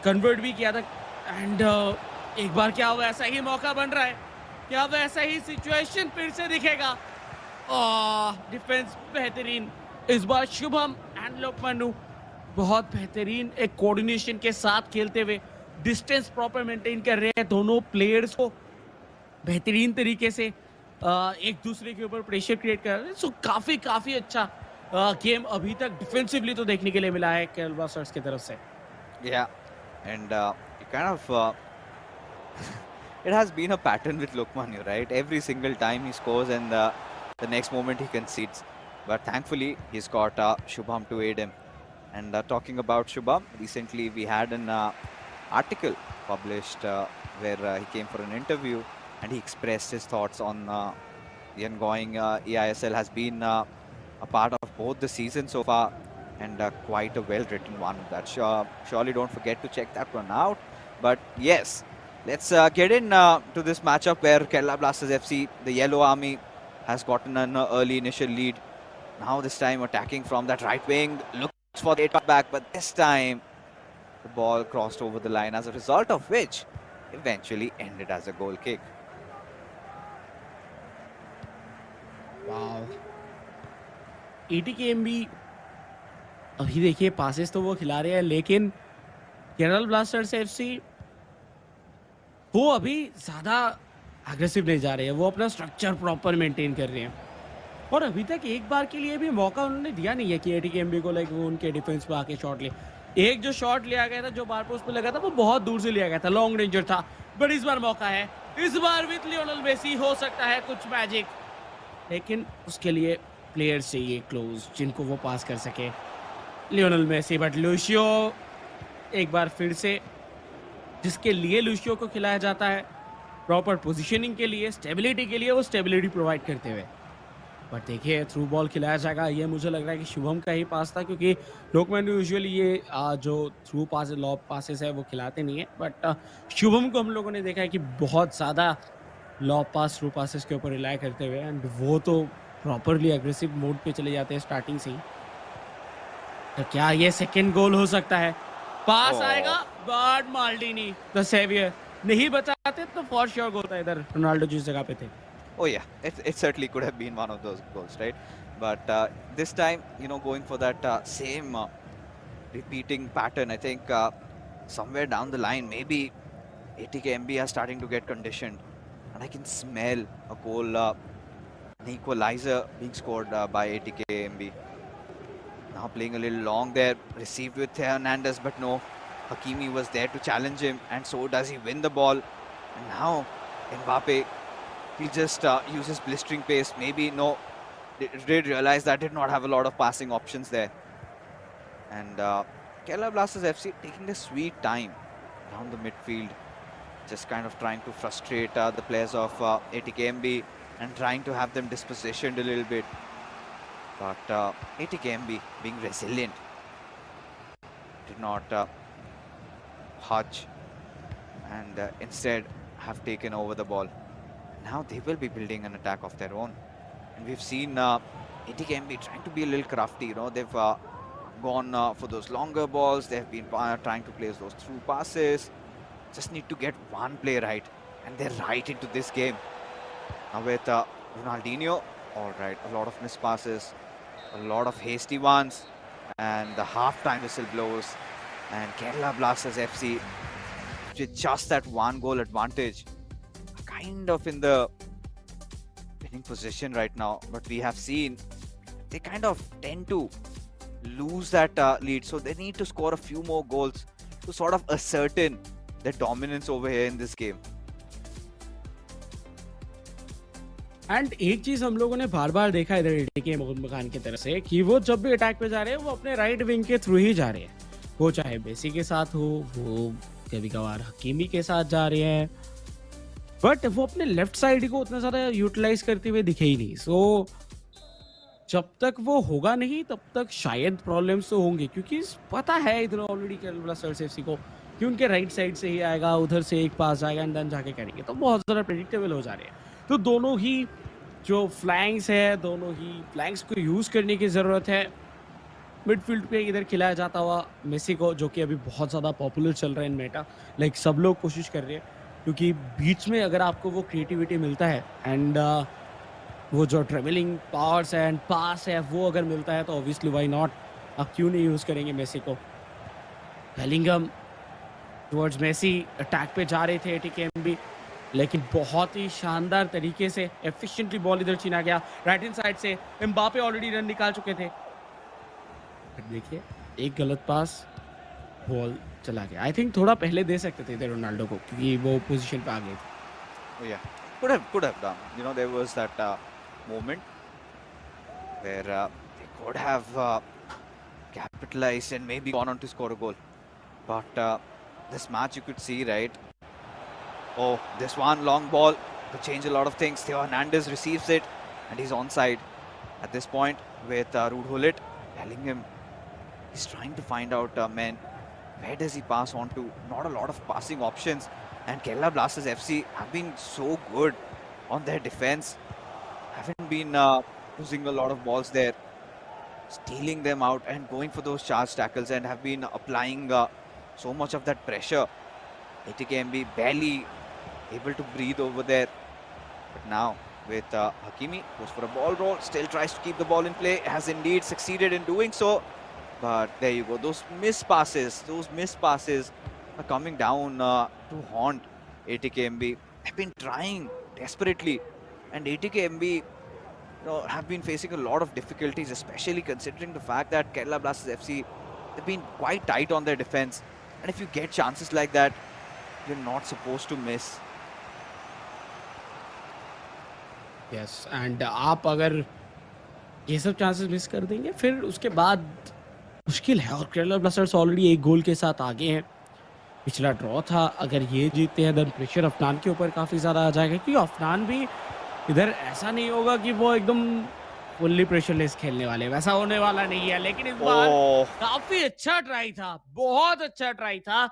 कन्वर्ट भी किया था। एंड एक बार क्या वैसा ही मौका बन रहा है, क्या वैसा ही सिचुएशन फिर से दिखेगा? डिफेंस बेहतरीन इस बार, शुभम एंड लोकमानु बहुत बेहतरीन एक कोऑर्डिनेशन के साथ खेलते हुए डिस्टेंस प्रॉपर मेंटेन कर रहे हैं। दोनों प्लेयर्स को बेहतरीन तरीके से एक दूसरे के ऊपर प्रेशर क्रिएट कर रहे हैं। सो काफी अच्छा गेम अभी तक डिफेंसिवली तो देखने के लिए मिला है केरला ब्लास्टर्स की तरफ से। Yeah, and it has been a pattern with Lokmanu, right? Every single time he scores and the next moment he concedes. But thankfully, he's got Shubham to aid him. And talking about Shubham, recently we had an article published where he came for an interview and he expressed his thoughts on the ongoing eISL. Has been a part of both the season so far, and quite a well-written one. That surely don't forget to check that one out. But yes, let's get in to this matchup where Kerala Blasters FC, the Yellow Army, has gotten an early initial lead. Now this time attacking from that right wing, looks for the back, but this time the ball crossed over the line, as a result of which eventually ended as a goal kick. Wow, ATKMB अभी देखिए passes तो वो खिला रहे हैं, लेकिन Kerala blasters FC वो अभी ज्यादा एग्रेसिव नहीं जा रहे हैं, वो अपना स्ट्रक्चर प्रॉपर मेंटेन कर रहे हैं। और अभी तक एक बार के लिए भी मौका उन्होंने दिया नहीं है कि एटीकेएमबी को लाइक वो उनके डिफेंस पे आके शॉट ले। एक जो शॉट लिया गया था, जो बार पोस्ट पे लगा था, वो बहुत दूर से लिया गया था, लॉन्ग रेंजर था। बट इस बार मौका है, इस बार विद लियोनेल मेसी हो सकता है कुछ मैजिक, लेकिन उसके लिए प्लेयर्स चाहिए क्लोज जिनको वो पास कर सके। लियोनेल मेसी, बट लूशियो एक बार फिर से, जिसके लिए लूशियो को खिलाया जाता है प्रॉपर पोजीशनिंग के लिए, स्टेबिलिटी के लिए, वो स्टेबिलिटी प्रोवाइड करते हुए। बट देखिए थ्रू बॉल खिलाया जाएगा, ये मुझे लग रहा है कि शुभम का ही पास था, क्योंकि लोकमैन यूजुअली ये जो थ्रू पास लॉब पासेस है वो खिलाते नहीं है। बट शुभम को हम लोगों ने देखा है कि बहुत ज़्यादा लॉब पास थ्रू पासेस के ऊपर रिलाय करते हुए, एंड वो तो प्रॉपरली एग्रेसिव मोड पे चले जाते हैं स्टार्टिंग से ही। तो क्या ये सेकंड गोल हो सकता है? पास आएगा, Oh, बट माल्डिनी द सेवियर नहीं बचाते तो फॉर श्योर गोल था इधर, रोनाल्डो जिस जगह पे थे। oh yeah, it certainly could have been one of those goals, right? But this time, going for that same repeating pattern, I think somewhere down the line, maybe ATKMB are starting to get conditioned, and I can smell a goal, an equalizer being scored by ATKMB. Now playing a little long there, received with Hernandez, but no, Hakimi was there to challenge him, and so does he win the ball. And now Mbappe, he just uses blistering pace. Maybe no, did realize that did not have a lot of passing options there. And Kerala Blasters FC taking the sweet time down the midfield, just kind of trying to frustrate the players of ATKMB and trying to have them dispositioned a little bit. But ATKMB being resilient did not hutch, and instead have taken over the ball. Now they will be building an attack of their own. And we've seen ATKMB trying to be a little crafty. They've gone for those longer balls. They've been trying to place those through passes. Just need to get one play right, and they're right into this game. Now with Ronaldinho, all right, a lot of missed passes, a lot of hasty ones, and the half-time whistle blows. And Kerala Blasters FC, with just that one goal advantage, kind of in the winning position right now. But we have seen they kind of tend to lose that lead, so they need to score a few more goals to sort of ascertain their dominance over here in this game. And एक चीज हम लोगों ने बार बार देखा इधर ATK Mohan बगान की तरफ से, कि वो जब भी अटैक पे जा रहे हैं वो अपने राइट विंग के थ्रू ही जा रहे हैं, वो चाहे मेसी के साथ हो, वो कभी कभार हकीमी के साथ जा रहे हैं, बट वो अपने लेफ्ट साइड को उतना ज्यादा यूटिलाइज करते हुए दिखे ही नहीं। सो जब तक वो होगा नहीं तब तक शायद प्रॉब्लम्स तो होंगे, क्योंकि पता है इधर ऑलरेडी केरला ब्लास्टर्स एफसी को कि उनके राइट साइड से ही आएगा, उधर से एक पास जाएगा एंड देन जाके करेंगे, तो बहुत ज़्यादा प्रेडिक्टेबल हो जा रहे हैं। तो दोनों ही जो फ्लैंक्स है, दोनों ही फ्लैंक्स को यूज़ करने की ज़रूरत है। मिडफील्ड पे इधर खिलाया जाता हुआ मेसी को, जो कि अभी बहुत ज़्यादा पॉपुलर चल रहा है इन मेटा, लाइक सब लोग कोशिश कर रहे हैं, क्योंकि बीच में अगर आपको वो क्रिएटिविटी मिलता है एंड वो जो ट्रेवलिंग पावर्स है एंड पास है वो अगर मिलता है, तो ऑब्वियसली वाई नॉट, आप क्यों नहीं यूज़ करेंगे मेसी को। बेलिंगम टुवर्ड्स मेसी, अटैक पे जा रहे थे एटीकेएमबी, लेकिन बहुत ही शानदार तरीके से एफिशिएंटली बॉल इधर छीना गया राइट हैंड साइड से। एम्बापे ऑलरेडी रन निकाल चुके थे, देखिए एक गलत पास, बॉल चला गया। आई थिंक थोड़ा पहले दे सकते थे इधर रोनाल्डो को, क्योंकि वो पोजीशन पे आ गए थे। Oh, yeah, could have done. There was that moment where they could have capitalized and maybe gone on to score a goal. But this match, you could see, right? Oh, this one long ball could change a lot of things. Theo Hernandez receives it, and he's onside at this point with Ruud Gullit telling him he's trying to find out, man, where does he pass on to? Not a lot of passing options. And Kerala Blasters FC have been so good on their defense. Haven't been losing a lot of balls there, stealing them out and going for those charge tackles, and have been applying so much of that pressure. ATKMB barely able to breathe over there. But now with Hakimi, goes for a ball roll, still tries to keep the ball in play, has indeed succeeded in doing so. But there you go, those missed passes are coming down to haunt ATKMB. They've been trying desperately, and ATKMB have been facing a lot of difficulties, especially considering the fact that Kerala Blasters FC, they've been quite tight on their defense. And if you get chances like that, you're not supposed to miss. Yes and आप अगर ये सब chances miss कर देंगे फिर उसके बाद मुश्किल है। और केरला ब्लास्टर्स ऑलरेडी एक गोल के साथ आगे हैं। पिछला ड्रॉ था, अगर ये जीतते हैं देन प्रेशर अफनान के ऊपर काफ़ी ज़्यादा आ जाएगा, क्योंकि अफनान भी इधर ऐसा नहीं होगा कि वो एकदम फुल्ली प्रेशरलेस खेलने वाले, वैसा होने वाला नहीं है। लेकिन इस बार काफ़ी अच्छा ट्राई था, बहुत अच्छा ट्राई था,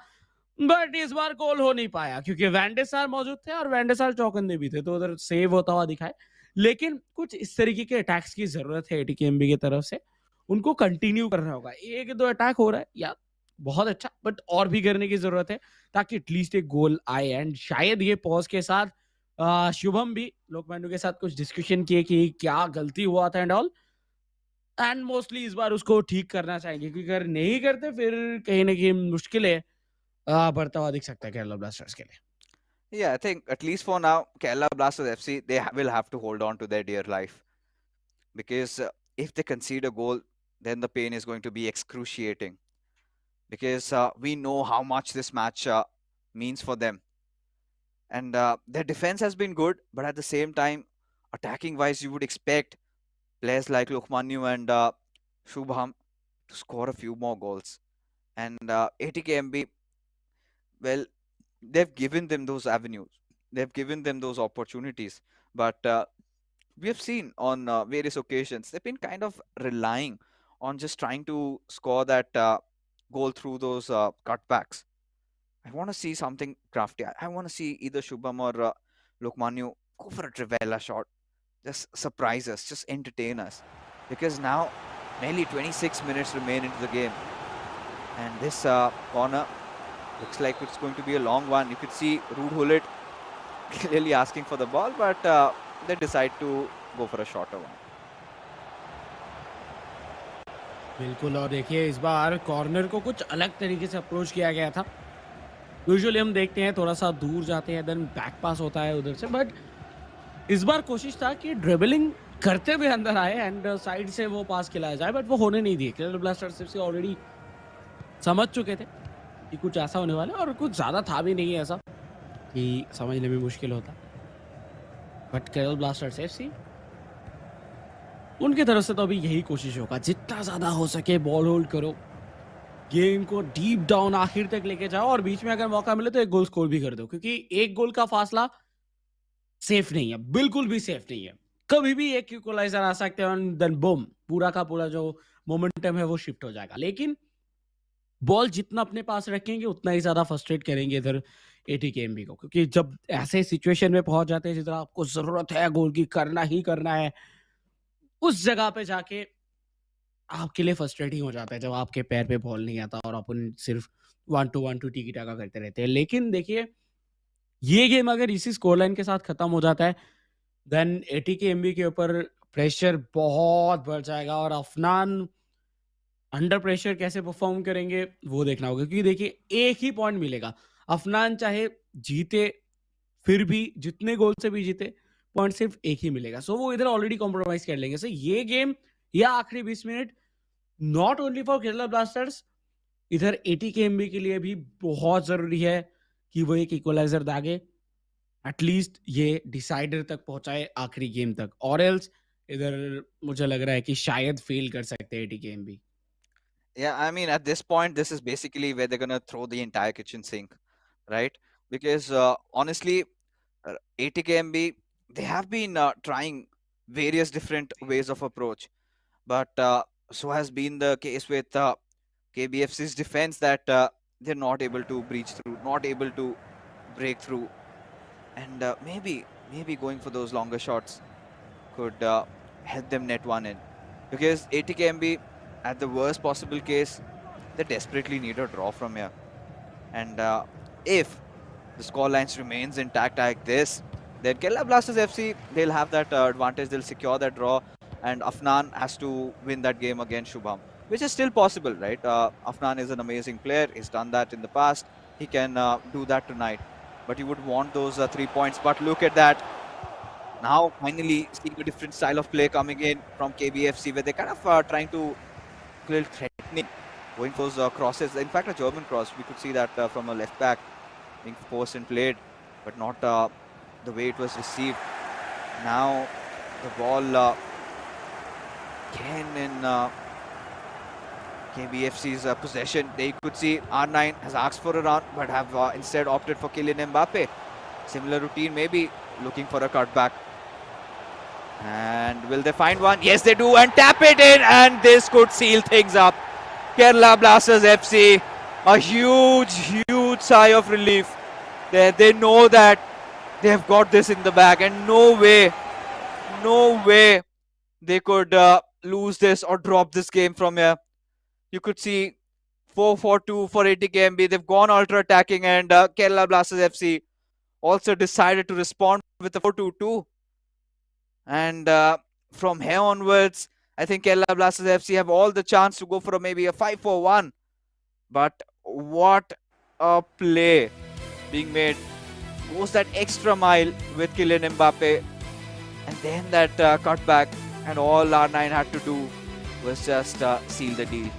बट इस बार गोल हो नहीं पाया क्योंकि वैंडेसार मौजूद थे और वैंडेसार चौकन्ने भी थे, तो उधर सेव होता हुआ दिखाए। लेकिन कुछ इस तरीके के अटैक्स की जरूरत है एटीकेएमबी की तरफ से, उनको कंटिन्यू करना होगा। एक दो अटैक हो रहा है या बहुत अच्छा, बट और भी करने की जरूरत है ताकि एटलीस्ट एक गोल आए। एंड शायद ये पॉज के साथ शुभम भी लोकमान्य के साथ कुछ डिस्कशन किए कि क्या गलती हुआ था एंड ऑल, एंड मोस्टली इस बार उसको ठीक करना चाहेंगे, क्योंकि अगर नहीं करते फिर कहीं ना कहीं मुश्किल है बढ़ता हुआ दिख सकता है केरला ब्लास्टर्स के लिए। Yeah, I think at least for now, Kerala Blasters FC, they will have to hold on to their dear life. Because if they concede a goal, then the pain is going to be excruciating. Because we know how much this match means for them. And their defense has been good, but at the same time, attacking wise, you would expect players like Lokmanyu and Shubham to score a few more goals. And ATKMB, well, they've given them those avenues, they've given them those opportunities. But we have seen on various occasions, they've been kind of relying on just trying to score that goal through those cutbacks. I want to see something crafty. I want to see either Shubham or Lokmanyu go for a Trivela shot. Just surprise us, just entertain us. Because now nearly 26 minutes remain into the game. And this corner looks like it's going to be a long one. You could see Rude Hullet clearly asking for the ball, but they decide to go for a shorter one. बिल्कुल, और देखिए इस बार corner को कुछ अलग तरीके से approach किया गया था। यूजुअली हम देखते हैं थोड़ा सा दूर जाते हैं देन बैक पास होता है उधर से, बट इस बार कोशिश था कि ड्रिबलिंग करते हुए अंदर आए एंड साइड से वो पास खिलाया जाए, बट वो होने नहीं दिए। केरला ब्लास्टर्स से ऑलरेडी समझ चुके थे कि कुछ ऐसा होने वाला है, और कुछ ज़्यादा था भी नहीं ऐसा कि समझने में मुश्किल होता। बट केरला ब्लास्टर्स एफसी, उनकी तरफ से तो अभी यही कोशिश होगा, जितना ज़्यादा हो सके बॉल होल्ड करो, गेम को डीप डाउन आखिर तक लेके जाओ, और बीच में अगर मौका मिले तो एक गोल स्कोर भी कर दो, क्योंकि एक गोल का फासला सेफ नहीं है, बिल्कुल भी सेफ नहीं है। कभी भी एक इक्वलाइजर आ सकते हैं और देन बूम, पूरा का पूरा जो मोमेंटम है वो शिफ्ट हो जाएगा। लेकिन बॉल जितना अपने पास रखेंगे उतना ही ज्यादा फ्रस्ट्रेट करेंगे इधर एटीकेएमबी को, क्योंकि जब ऐसे सिचुएशन में पहुंच जाते हैं जिधर आपको जरूरत है गोल की, करना ही करना है, उस जगह पे जाके आपके लिए फ्रस्ट्रेटिंग हो जाता है जब आपके पैर पे बॉल नहीं आता और अपन सिर्फ 1-2 टिकी टाका करते रहते हैं। लेकिन देखिए ये गेम अगर इसी स्कोर लाइन के साथ खत्म हो जाता है देन एटीकेएमबी के ऊपर प्रेशर बहुत बढ़ जाएगा, और अफनान अंडर प्रेशर कैसे परफॉर्म करेंगे वो देखना होगा, क्योंकि देखिए एक ही पॉइंट मिलेगा। अफनान चाहे जीते, फिर भी जितने गोल से भी जीते, पॉइंट सिर्फ एक ही मिलेगा। सो वो इधर ऑलरेडी कॉम्प्रोमाइज कर लेंगे। सो ये गेम या आखिरी 20 minute not only for Kerala blasters, इधर एटीकेएमबी के लिए भी बहुत जरूरी है कि वो एक इक्वलाइजर दागे, एटलीस्ट ये डिसाइडर तक पहुंचाए आखिरी गेम तक, और एल्स इधर मुझे लग रहा है कि शायद फेल कर सकते हैं ATKMB. Yeah, I mean, at this point, this is basically where they're going to throw the entire kitchen sink, right? Because honestly, ATKMB, they have been trying various different ways of approach, but so has been the case with KBFC's defense that they're not able to breach through, not able to break through, and maybe going for those longer shots could help them net one in, because ATKMB, at the worst possible case, they desperately need a draw from here. And if the scorelines remains intact like this, then Kerala Blasters FC, they'll have that advantage, they'll secure that draw, and Afnan has to win that game against Shubham, which is still possible, right? Afnan is an amazing player, he's done that in the past, he can do that tonight. But you would want those 3 points, but look at that. Now finally seeing a different style of play coming in from KBFC, where they're kind of trying to little threatening, going for those crosses. In fact, a German cross, we could see that from a left back being forced and played, but not the way it was received. Now the ball again in KBFC's possession. There you could see R9 has asked for a run, but have instead opted for Kylian Mbappe. Similar routine, maybe looking for a cutback. And will they find one? Yes, they do, and tap it in, and this could seal things up. Kerala Blasters FC, a huge sigh of relief. They know that they have got this in the bag, and no way they could lose this or drop this game from here. You could see 4-4-2 for ATKMB. They've gone ultra attacking, and Kerala Blasters FC also decided to respond with a 4-2-2. And from here onwards, I think Kerala Blasters FC have all the chance to go for maybe a 5-4-1. But what a play being made. Goes that extra mile with Kylian Mbappe. And then that cutback. And all R9 had to do was just seal the deal.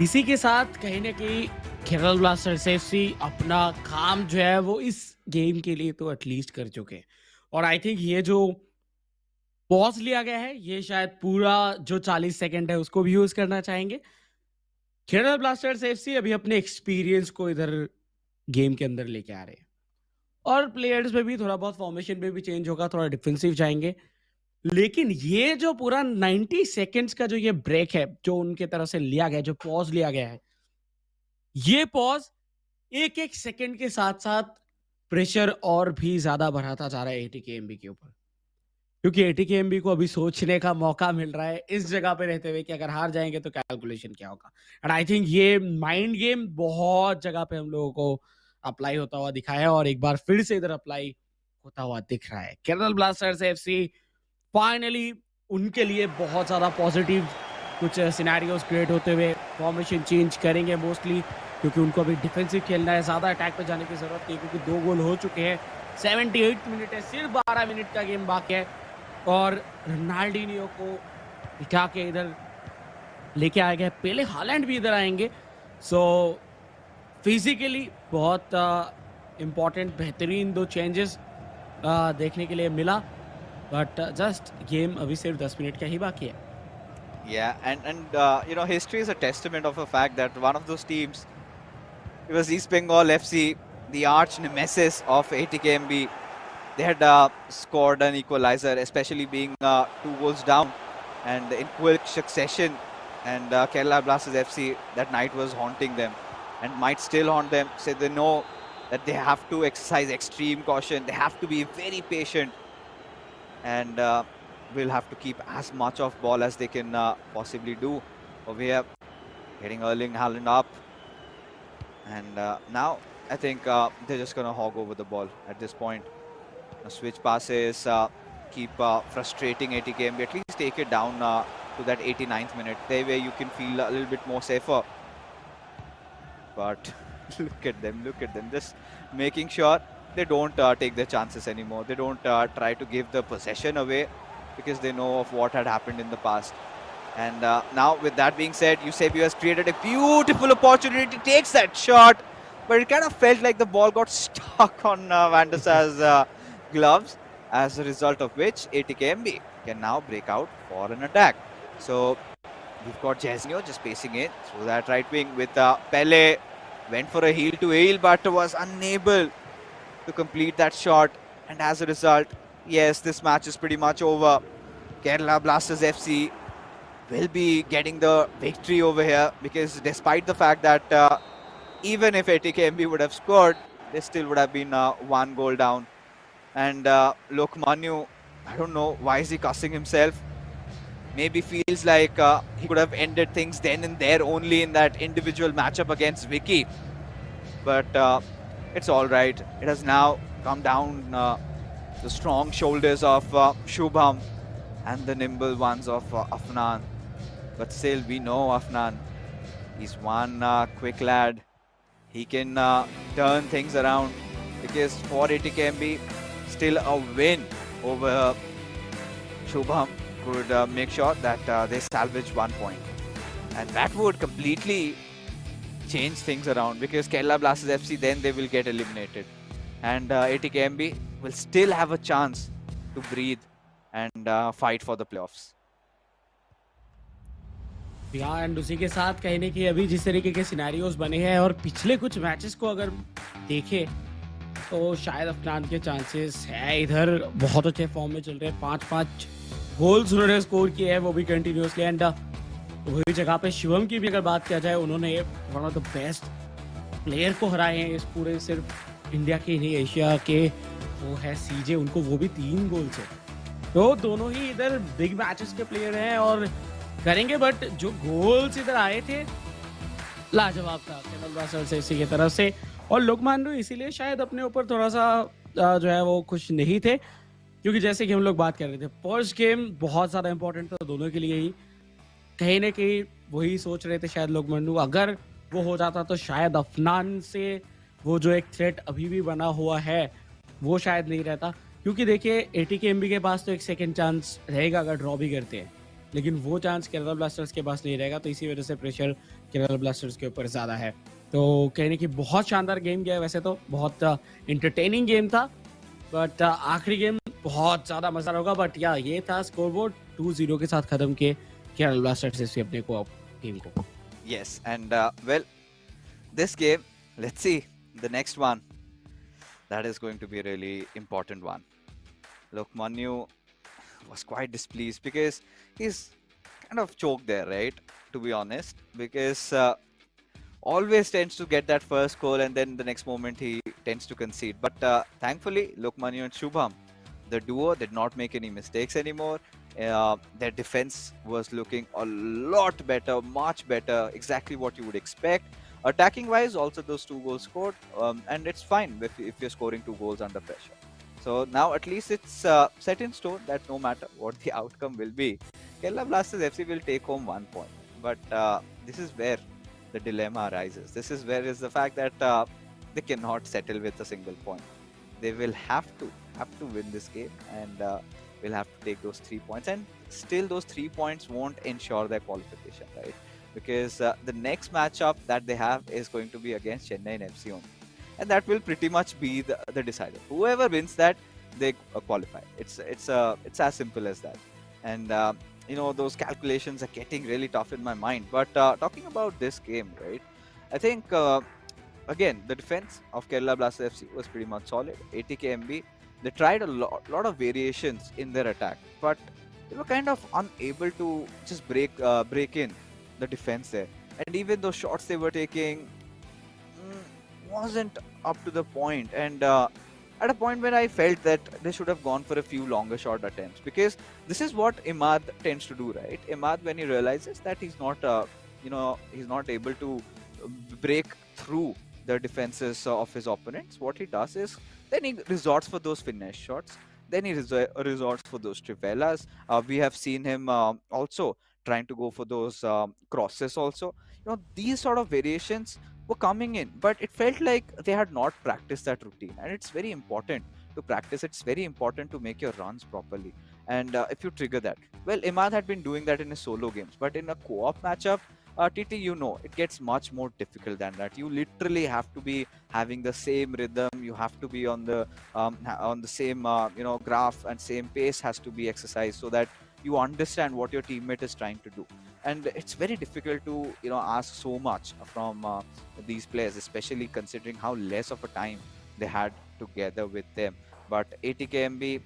इसी के साथ कहीं ना कहीं Kerala blasters FC अपना काम जो है वो इस गेम के लिए तो एटलीस्ट कर चुके हैं और आई थिंक ये जो पॉज लिया गया है ये शायद पूरा जो 40 सेकंड है उसको भी यूज करना चाहेंगे केरला ब्लास्टर्स एफसी अभी अपने एक्सपीरियंस को इधर गेम के अंदर लेके आ रहे हैं और प्लेयर्स में भी थोड़ा बहुत फॉर्मेशन में भी चेंज होगा थोड़ा डिफेंसिव जाएंगे लेकिन ये जो पूरा 90 सेकंड्स का जो ये ब्रेक है जो उनके तरफ से लिया गया जो पॉज लिया गया है ये पॉज एक एक सेकंड के साथ साथ प्रेशर और भी ज्यादा बढ़ाता जा रहा है एटीकेएमबी के ऊपर क्योंकि एटीकेएमबी को अभी सोचने का मौका मिल रहा है इस जगह पे रहते हुए कि अगर हार जाएंगे तो कैलकुलेशन क्या होगा एंड आई थिंक ये माइंड गेम बहुत जगह पे हम लोगों को अप्लाई होता हुआ दिखा है और एक बार फिर से इधर अप्लाई होता हुआ दिख रहा है केरला ब्लास्टर्स एफसी फाइनली उनके लिए बहुत ज़्यादा पॉजिटिव कुछ सिनेरियोज क्रिएट होते हुए फॉर्मेशन चेंज करेंगे मोस्टली क्योंकि उनको अभी डिफेंसिव खेलना है ज़्यादा अटैक पे जाने की ज़रूरत नहीं क्योंकि 2 गोल हो चुके हैं 78 मिनट है सिर्फ 12 मिनट का गेम बाकी है और रोनाल्डिनियो को दिखा के इधर लेके आए गए पहले हालैंड भी इधर आएंगे सो फिजिकली बहुत इम्पॉर्टेंट बेहतरीन 2 चेंजेस देखने के लिए मिला बट जस्ट गेम अभी सिर्फ 10 मिनट का ही बाकी है Yeah, and you know, history is a testament of the fact that one of those teams, it was East Bengal FC, the arch nemesis of ATKMB. They had scored an equalizer, especially being 2 goals down, and in quick succession. And Kerala Blasters FC that night was haunting them, and might still haunt them. So they know that they have to exercise extreme caution. They have to be very patient, and will have to keep as much of ball as they can possibly do. Over here, getting Erling Haaland up. And now, I think they're just going to hog over the ball at this point. Switch passes, keep frustrating ATKMB. At least take it down to that 89th minute. There where you can feel a little bit more safer. But look at them, just making sure they don't take their chances anymore. They don't try to give the possession away because they know of what had happened in the past. And now with that being said, Eusebio has created a beautiful opportunity, takes that shot, but it kind of felt like the ball got stuck on Van der Sar's gloves, as a result of which ATKMB can now break out for an attack. So we've got Jesnio just pacing in through that right wing with Pele, went for a heel to heel but was unable to complete that shot, and as a result, yes, this match is pretty much over. Kerala Blasters FC will be getting the victory over here because despite the fact that even if ATKMB would have scored, they still would have been 1 goal down. And look, Manu, I don't know why is he cussing himself. Maybe feels like he could have ended things then and there only in that individual matchup against Vicky. But it's all right. It has now come down the strong shoulders of Shubham and the nimble ones of Afnan. But still, we know Afnan. He's one quick lad. He can turn things around. because for ATKMB, still a win over Shubham could make sure that they salvage 1 point, and that would completely change things around, because Kerala Blasters FC then they will get eliminated, and ATKMB will still have a chance to breathe and fight for the playoffs. And उसी के साथ कहीं ना कहीं अभी जिस तरीके के सिनेरियोज बने हैं और पिछले कुछ मैचेस को अगर देखें तो शायद अफगान के चांसेस है इधर बहुत अच्छे फॉर्म में चल रहे हैं 5-5 गोल्स उन्होंने स्कोर किए हैं वो भी कंटिन्यूसली एंड वही जगह पे शिवम की भी अगर बात किया जाए उन्होंने one of the best player को हराए हैं इस पूरे सिर्फ इंडिया के नहीं एशिया के वो है सीजे उनको वो भी 3 गोल से तो दोनों ही इधर बिग मैचेस के प्लेयर हैं और करेंगे बट जो गोल्स इधर आए थे लाजवाब था केरला ब्लास्टर्स एफसी की तरफ से और लोकमान्य इसीलिए शायद अपने ऊपर थोड़ा सा जो है वो खुश नहीं थे क्योंकि जैसे कि हम लोग बात कर रहे थे फर्स्ट गेम बहुत ज़्यादा इंपॉर्टेंट था दोनों के लिए ही कहीं ना कहीं वही सोच रहे थे शायद लोकमान्य अगर वो हो जाता तो शायद अफनान से वो जो एक थ्रेट अभी भी बना हुआ है वो शायद नहीं रहता क्योंकि देखिए ATKMB के पास तो एक सेकेंड चांस रहेगा अगर ड्रॉ भी करते हैं लेकिन वो चांस केरला ब्लास्टर्स के पास नहीं रहेगा तो इसी वजह से प्रेशर केरला ब्लास्टर्स के ऊपर ज़्यादा है तो कहने की बहुत शानदार गेम गया वैसे तो बहुत इंटरटेनिंग गेम था बट आखिरी गेम बहुत ज़्यादा मज़ेदार होगा बट या ये था स्कोरबोर्ड 2-0 के साथ ख़त्म किए केरला ब्लास्टर्स से अपने को टीम को Yes, and well, this game, let's see the next one. That is going to be a really important one. Lokmanyu was quite displeased because he's kind of choked there, right? To be honest, because always tends to get that first goal and then the next moment he tends to concede. But thankfully, Lokmanyu and Shubham, the duo, did not make any mistakes anymore. Their defense was looking a lot better, much better, exactly what you would expect. Attacking wise, also those 2 goals scored, and it's fine if you're scoring 2 goals under pressure. So now at least it's set in stone that no matter what the outcome will be, Kerala Blasters FC will take home 1 point. But this is where the dilemma arises. This is where is the fact that they cannot settle with a single point. They will have to win this game and will have to take those 3 points. And still those 3 points won't ensure their qualification, right? Because the next matchup that they have is going to be against Chennai and FC only. And that will pretty much be the decider. Whoever wins that, they qualify. It's as simple as that. And those calculations are getting really tough in my mind. But talking about this game, right? I think again the defense of Kerala Blasters FC was pretty much solid. ATKMB, they tried a lot of variations in their attack, but they were kind of unable to just break in the defense there. And even those shots they were taking wasn't up to the point, and at a point when I felt that they should have gone for a few longer shot attempts, because this is what Imad tends to do, right? Imad, when he realizes that he's not he's not able to break through the defenses of his opponents, what he does is then he resorts for those finesse shots, then he resorts for those trivelas. We have seen him also trying to go for those crosses also. These sort of variations were coming in, but it felt like they had not practiced that routine, and it's very important to practice. It's very important to make your runs properly, and if you trigger that, well, Imad had been doing that in his solo games, but in a co-op matchup, TT, it gets much more difficult than that. You literally have to be having the same rhythm, you have to be on the same graph, and same pace has to be exercised so that you understand what your teammate is trying to do. And it's very difficult to ask so much from these players, especially considering how less of a time they had together with them. But ATKMB,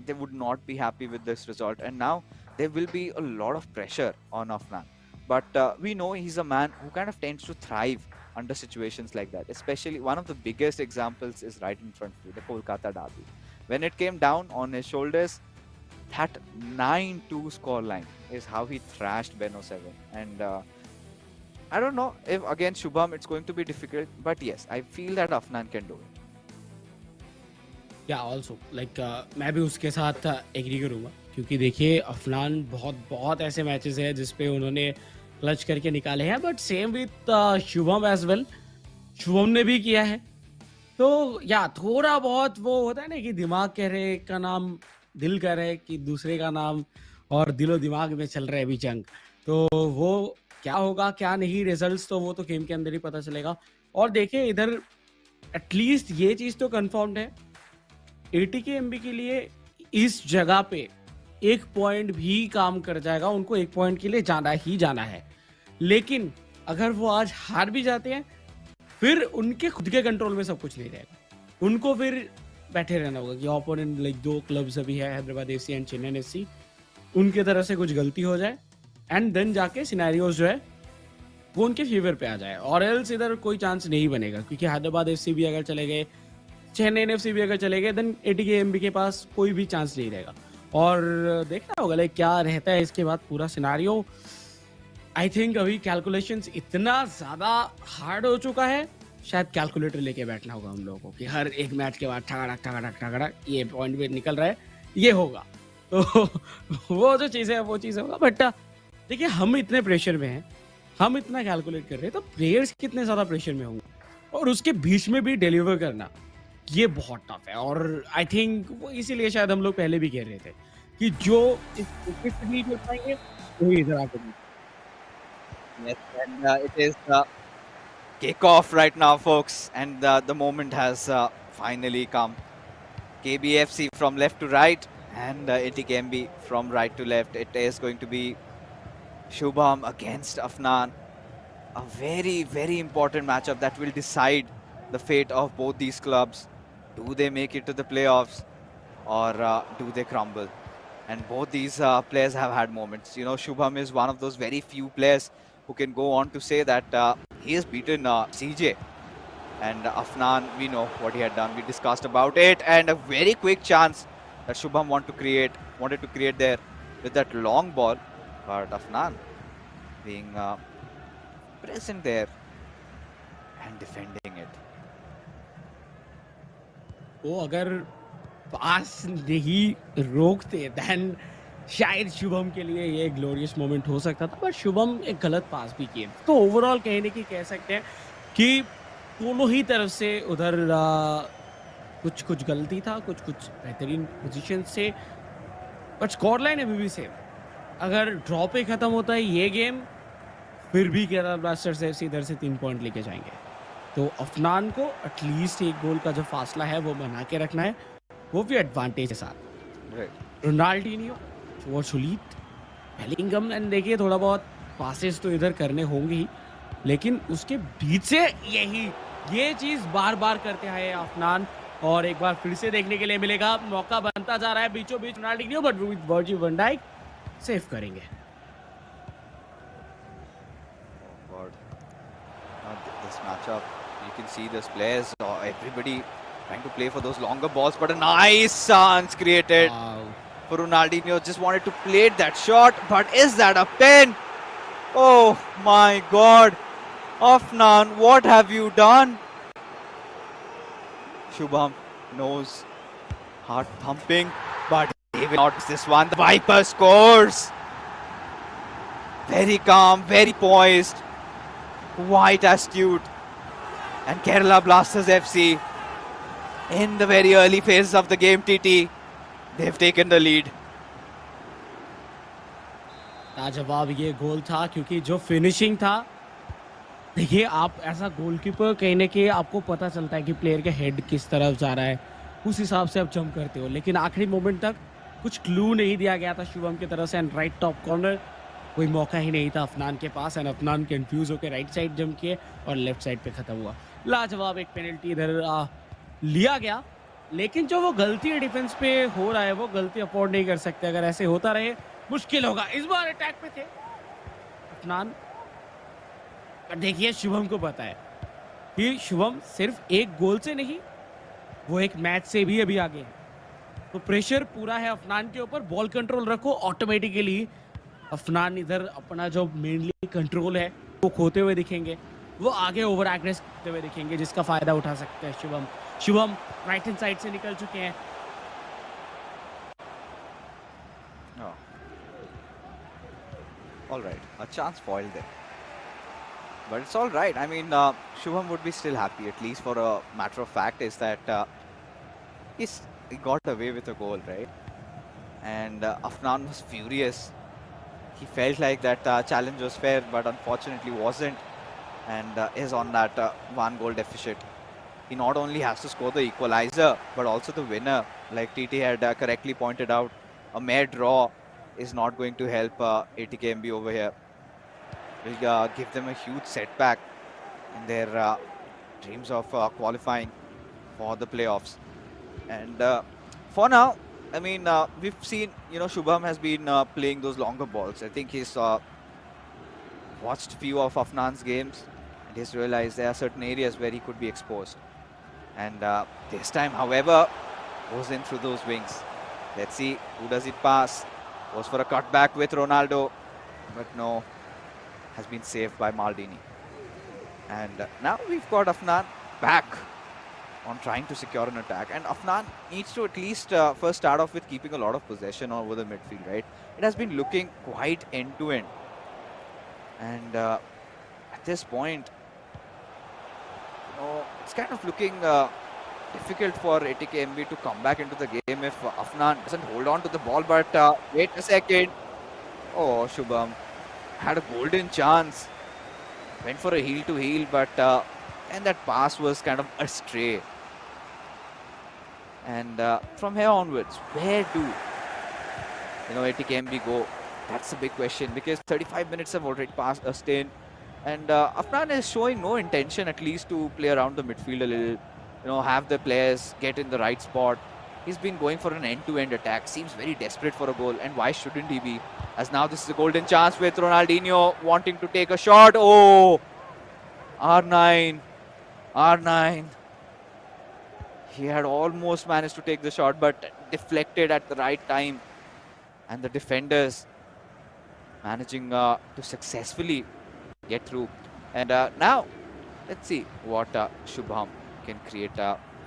they would not be happy with this result, and now there will be a lot of pressure on Afnan. But we know he's a man who kind of tends to thrive under situations like that. Especially one of the biggest examples is right in front of you, the Kolkata derby. When it came down on his shoulders, that 9-2 scoreline is how he thrashed Ben 07. And I don't know if against Shubham it's going to be difficult, but yes, I feel that Afnan can do it. या also like मैं भी उसके साथ agree करूँगा क्योंकि देखिए अफनान बहुत ऐसे मैचेस हैं जिस पे उन्होंने क्लच करके निकाले हैं but same with Shubham as well Shubham ने भी किया है तो या थोड़ा बहुत वो होता है ना कि दिमाग कह रहे एक का नाम, दिल कह रहे कि दूसरे का नाम, और दिलो दिमाग में चल रहा है अभी जंग। तो वो क्या होगा क्या नहीं, रिजल्ट्स तो वो तो गेम के अंदर ही पता चलेगा। और देखिए इधर एटलीस्ट ये चीज तो कंफर्म्ड है, एटीकेएमबी के लिए इस जगह पे एक पॉइंट भी काम कर जाएगा, उनको एक पॉइंट के लिए जाना ही जाना है। लेकिन अगर वो आज हार भी जाते हैं, फिर उनके खुद के कंट्रोल में सब कुछ नहीं रहेगा, उनको फिर बैठे रहना होगा कि ओपोनेंट लाइक 2 क्लब्स अभी है, Hyderabad FC and Chennai FC, उनके तरफ से कुछ गलती हो जाए एंड देन जाके सिनेरियोज जो है वो उनके फेवर पे आ जाए, और एल्स इधर कोई चांस नहीं बनेगा, क्योंकि हैदराबाद एफसी भी अगर चले गए, चेन्नई एफसी भी अगर चले गए, देन एटीकेएमबी के पास कोई भी चांस नहीं रहेगा। और देखना होगा लाइक क्या रहता है इसके बाद पूरा सिनारियो। आई थिंक अभी कैलकुलेशंस इतना ज्यादा हार्ड हो चुका है, शायद कैलकुलेटर लेके बैठना होगा हम लोगों को कि हर एक मैच के बाद ठगड़क ठगड़क ठगड़क ये पॉइंट भी निकल रहा है, ये होगा। तो वो जो चीज़ है वो चीज़ होगा। बट देखिए हम इतने प्रेशर में हैं, हम इतना कैलकुलेट कर रहे हैं, तो प्लेयर्स कितने ज़्यादा प्रेशर में होंगे, और उसके बीच में भी डिलीवर करना ये बहुत टफ है। और आई थिंक वो इसीलिए शायद हम लोग पहले भी कह रहे थे कि जो इस क्रिकेट से नहीं कर पाएंगे वही इधर आके नहीं। Yes, and it is kickoff right now, folks, and the moment has finally come. KBFC from left to right, and ATKMB from right to left. It is going to be Shubham against Afnan. A very, very important matchup that will decide the fate of both these clubs. Do they make it to the playoffs, or do they crumble? And both these players have had moments. You know, Shubham is one of those very few players who can go on to say that he has beaten CJ. And Afnan, we know what he had done. We discussed about it, and a very quick chance that Shubham wanted to create there with that long ball, but Afnan being present there and defending it. वो अगर पास नहीं रोकते then शायद शुभम के लिए ये glorious moment हो सकता था, बट शुभम एक गलत पास भी किए। तो ओवरऑल कहने की कह सकते हैं कि दोनों ही तरफ से उधर कुछ कुछ गलती था, कुछ कुछ बेहतरीन पोजीशन से, बट स्कोर लाइन अभी भी सेम। अगर ड्रॉ पे खत्म होता है ये गेम, फिर भी केरला ब्लास्टर्स एफसी इधर से 3 पॉइंट लेके जाएंगे। तो अफनान को एटलीस्ट एक गोल का जो फासला है वो बना के रखना है, वो भी एडवांटेज के साथ। Right. रोनाल्डिनियो, शोलीट, बेलिंगम, एंड देखिए थोड़ा बहुत पासेस तो इधर करने होंगे ही, लेकिन उसके बीच से ये चीज बार बार करते हैं अफनान, और एक बार फिर से देखने के लिए मिलेगा। मौका बनता जा रहा है बीचों बीच Ronaldinho, but Virgil van Dijk save करेंगे। Oh God. This matchup, you can see this players, everybody trying to play for those longer balls, but a nice chance created for Ronaldinho. Just wanted to play that shot, but is that a pin? Oh my God. Afnan, what have you done? Shubham knows, heart thumping, but he will not miss this one. The Viper scores. Very calm, very poised, quite astute. And Kerala Blasters FC, in the very early phases of the game, TT, they've taken the lead. लाजवाब ये गोल था, क्योंकि जो finishing था, देखिए आप as goalkeeper कहीं ना कहीं आपको पता चलता है कि प्लेयर के हेड किस तरफ जा रहा है, उस हिसाब से आप जंप करते हो, लेकिन आखिरी मोमेंट तक कुछ क्लू नहीं दिया गया था शुभम की तरफ से। एंड राइट टॉप कॉर्नर, कोई मौका ही नहीं था अफनान के पास, एंड अफनान कंफ्यूज होकर राइट साइड जंप किए और लेफ्ट साइड पे खत्म हुआ। लाजवाब एक पेनल्टी इधर लिया गया, लेकिन जो वो गलती डिफेंस पे हो रहा है वो गलती अफोर्ड नहीं कर सकते। अगर ऐसे होता रहे मुश्किल होगा। इस बार अटैक पे थे अफनान, पर देखिए शुभम को पता है कि शुभम सिर्फ एक गोल से नहीं, वो एक मैच से भी अभी आगे है, तो प्रेशर पूरा है अफनान के ऊपर। बॉल कंट्रोल रखो, ऑटोमेटिकली अफनान इधर अपना जो मेनली कंट्रोल है वो खोते हुए दिखेंगे, वो आगे ओवर एग्रेस करते हुए दिखेंगे, जिसका फायदा उठा सकते हैं Shubham. Shubham right hand side से निकल चुके हैं। Oh. All right, a chance foiled there. But it's all right. I mean, Shubham would be still happy, at least for a matter of fact, is that he got away with a goal, right? And Afnan was furious. He felt like that challenge was fair, but unfortunately wasn't, and is on that one goal deficit. He not only has to score the equalizer, but also the winner. Like TT had correctly pointed out, a mere draw is not going to help ATKMB over here. Will give them a huge setback in their dreams of qualifying for the playoffs. And for now, I mean, we've seen, Shubham has been playing those longer balls. I think he's watched few of Afnan's games and he's realized there are certain areas where he could be exposed. And this time, however, goes in through those wings. Let's see, who does it pass? Goes for a cutback with Ronaldo, but no, has been saved by Maldini. And now we've got Afnan back on trying to secure an attack. And Afnan needs to at least first start off with keeping a lot of possession over the midfield, right? It has been looking quite end-to-end. And at this point, it's kind of looking difficult for ATKMB to come back into the game if Afnan doesn't hold on to the ball. But wait a second. Oh, Shubham had a golden chance. Went for a heel-to-heel, but and that pass was kind of astray. And from here onwards, where do ATKMB go? That's a big question, because 35 minutes have already passed a stint, and Afnan is showing no intention, at least, to play around the midfield a little. Have the players get in the right spot. He's been going for an end-to-end attack. Seems very desperate for a goal, and why shouldn't he be? As now this is a golden chance with Ronaldinho wanting to take a shot. Oh, R9. He had almost managed to take the shot, but deflected at the right time. And the defenders managing to successfully get through. And now, let's see what Shubham can create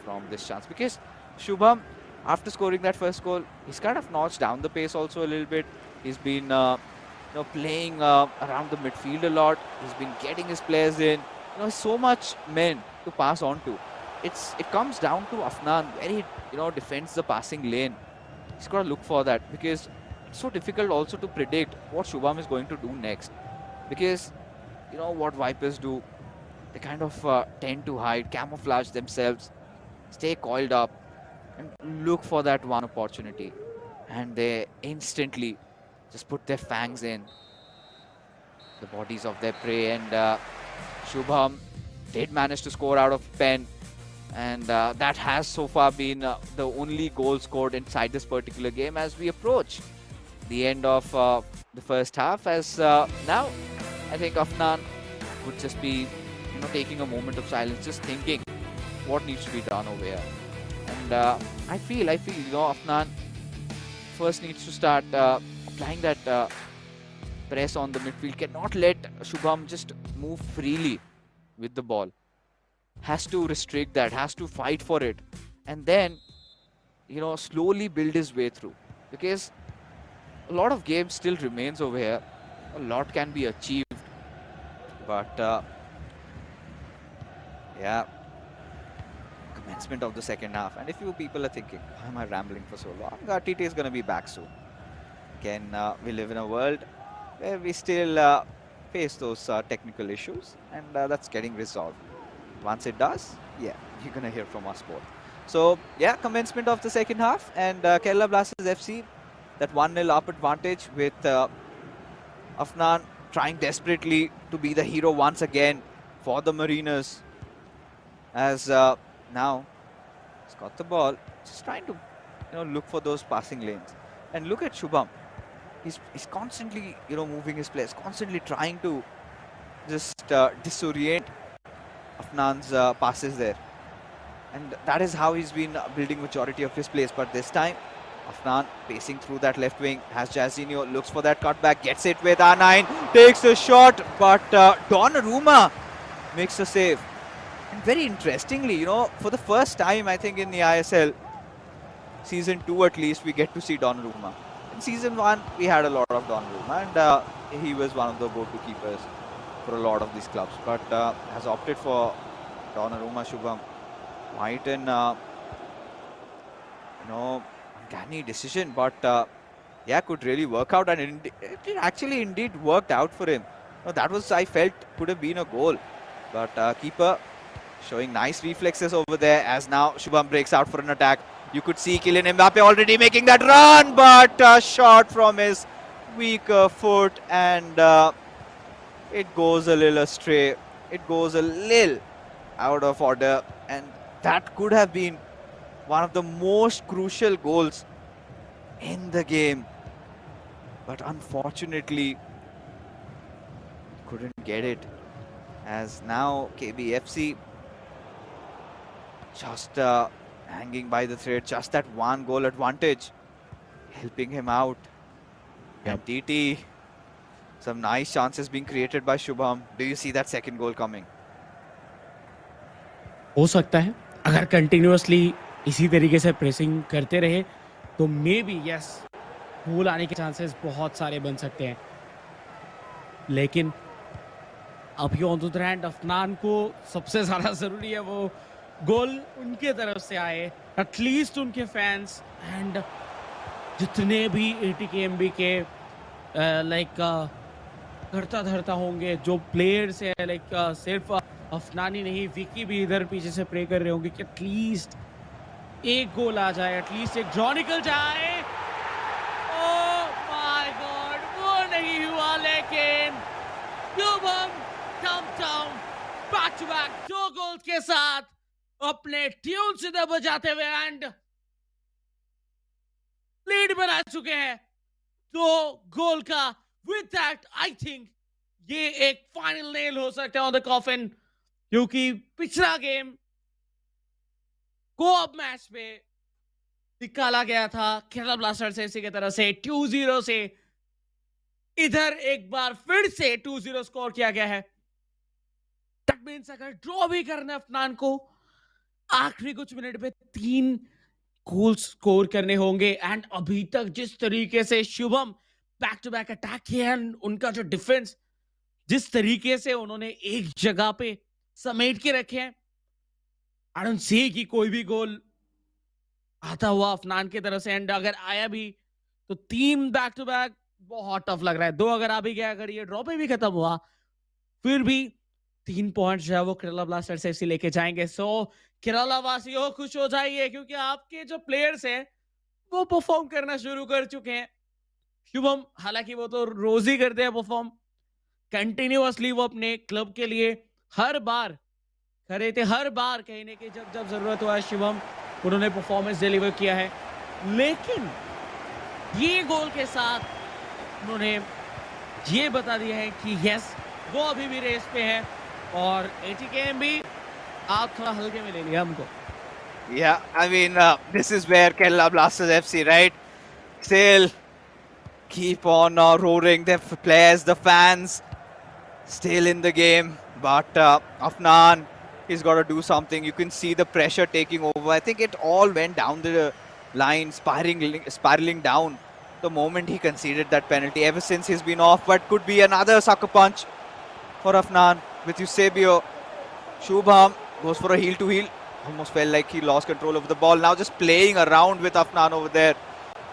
from this chance. Because Shubham, after scoring that first goal, he's kind of notched down the pace also a little bit. He's been playing around the midfield a lot. He's been getting his players in. So much men to pass on to. It comes down to Afnan, where he defends the passing lane. He's got to look for that, because it's so difficult also to predict what Shubham is going to do next. Because what Vipers do, they kind of tend to hide, camouflage themselves, stay coiled up, and look for that one opportunity. And they instantly just put their fangs in the bodies of their prey. And Shubham did manage to score out of pen. And that has so far been the only goal scored inside this particular game as we approach the end of the first half. As now, I think Afnan would just be taking a moment of silence, just thinking what needs to be done over here. And I feel Afnan first needs to start applying that press on the midfield. Cannot let Shubham just move freely with the ball. Has to restrict that, has to fight for it, and then slowly build his way through, because a lot of games still remains over here. A lot can be achieved, but yeah, commencement of the second half. And if you people are thinking, why am I rambling for so long? TT is going to be back soon. Again, we live in a world where we still face those technical issues, and that's getting resolved. Once it does, yeah, you're going to hear from us both. So, yeah, commencement of the second half, and Kerala Blasters FC, that 1-0 up advantage with Afnan trying desperately to be the hero once again for the Mariners. As now, he's got the ball, just trying to look for those passing lanes. And look at Shubham. He's constantly moving his players, constantly trying to just disorient Afnan's passes there, and that is how he's been building majority of his plays. But this time, Afnan pacing through that left wing, has Jairzinho, looks for that cutback, gets it with R9, takes a shot, but Donnarumma makes a save. And very interestingly, for the first time, I think in the eISL season 2 at least, we get to see Donnarumma. In season 1, we had a lot of Donnarumma, and he was one of the go-to keepers. for a lot of these clubs, but has opted for Donnarumma. Shubham might in uncanny decision, but yeah, could really work out, and it actually indeed worked out for him. No, that was, I felt, could have been a goal, but keeper showing nice reflexes over there as now Shubham breaks out for an attack. You could see Kylian Mbappe already making that run, but a shot from his weaker foot, and it goes a little astray. It goes a little out of order, and that could have been one of the most crucial goals in the game. But unfortunately, couldn't get it. As now KBFC just hanging by the thread, just that one goal advantage, helping him out. And TT, some nice chances being created by Shubham. Do you see that second goal coming? हो सकता है अगर continuously इसी तरीके से pressing करते रहे तो मे बी यस गोल आने के चांसेस बहुत सारे बन सकते हैं, लेकिन अभी on the other hand Afnan को सबसे ज्यादा जरूरी है वो गोल उनके तरफ से आए, एटलीस्ट उनके फैंस एंड जितने भी एटीकेएमबी के लाइक करता धरता होंगे जो प्लेयर्स है, लाइक सिर्फ अफनान ही नहीं, विकी भी इधर पीछे से प्रे कर रहे होंगे कि एटलीस्ट एक गोल आ जाए, एटलीस्ट एक ड्रॉ निकल जाए। ओह माय गॉड, वो नहीं हुआ, लेकिन शुभम टम बैक टू बैक 2 गोल्स के साथ अपने ट्यून से बजाते हुए एंड लीड बना चुके हैं 2 गोल का। विद दैट आई थिंक ये एक फाइनल नेल हो सकता है ऑन द कॉफिन, क्योंकि पिछला गेम कोऑप मैच में निकाला गया था केरला ब्लास्टर्स एफसी की तरफ से 2-0 से, इधर एक बार फिर से 2-0 स्कोर किया गया है। दैट मींस अगर ड्रॉ भी करना है अफनान को, आखिरी कुछ मिनट में 3 गोल स्कोर करने होंगे। एंड अभी तक जिस तरीके से Shubham back to back attack किया, उनका जो डिफेंस जिस तरीके से उन्होंने एक जगह पे समेट के रखे हैं, आई डोंट सी कि कोई भी गोल आता हुआ अफनान की तरफ से। एंड अगर आया भी तो 3 बैक टू बैक बहुत टफ लग रहा है। 2 अगर आ भी गया, अगर ये ड्रॉ पे भी खत्म हुआ, फिर भी 3 पॉइंट जो है वो केरला ब्लास्टर्स एफसी लेके जाएंगे। सो केरला वासियों खुश हो जाइए, क्योंकि आपके जो प्लेयर्स हैं वो परफॉर्म करना शुरू कर चुके हैं। शुभम हालांकि वो तो रोज ही करते हैं परफॉर्म, कंटिन्यूअसली वो अपने क्लब के लिए हर बार खड़े थे, हर बार कहीं ना कहीं जब जब जरूरत हुआ शुभम उन्होंने परफॉर्मेंस डिलीवर किया है। लेकिन ये गोल के साथ उन्होंने ये बता दिया है कि यस वो अभी भी रेस पे है, और एटीकेएमबी आप थोड़ा हल्के में ले लिया हमको। Yeah, I mean, this is where Kerala Blasters FC, right? Still keep on roaring. The players, the fans, still in the game. But Afnan, he's got to do something. You can see the pressure taking over. I think it all went down the line, spiraling down the moment he conceded that penalty. Ever since he's been off, but could be another sucker punch for Afnan with Eusebio. Shubham goes for a heel to heel. Almost felt like he lost control of the ball. Now just playing around with Afnan over there.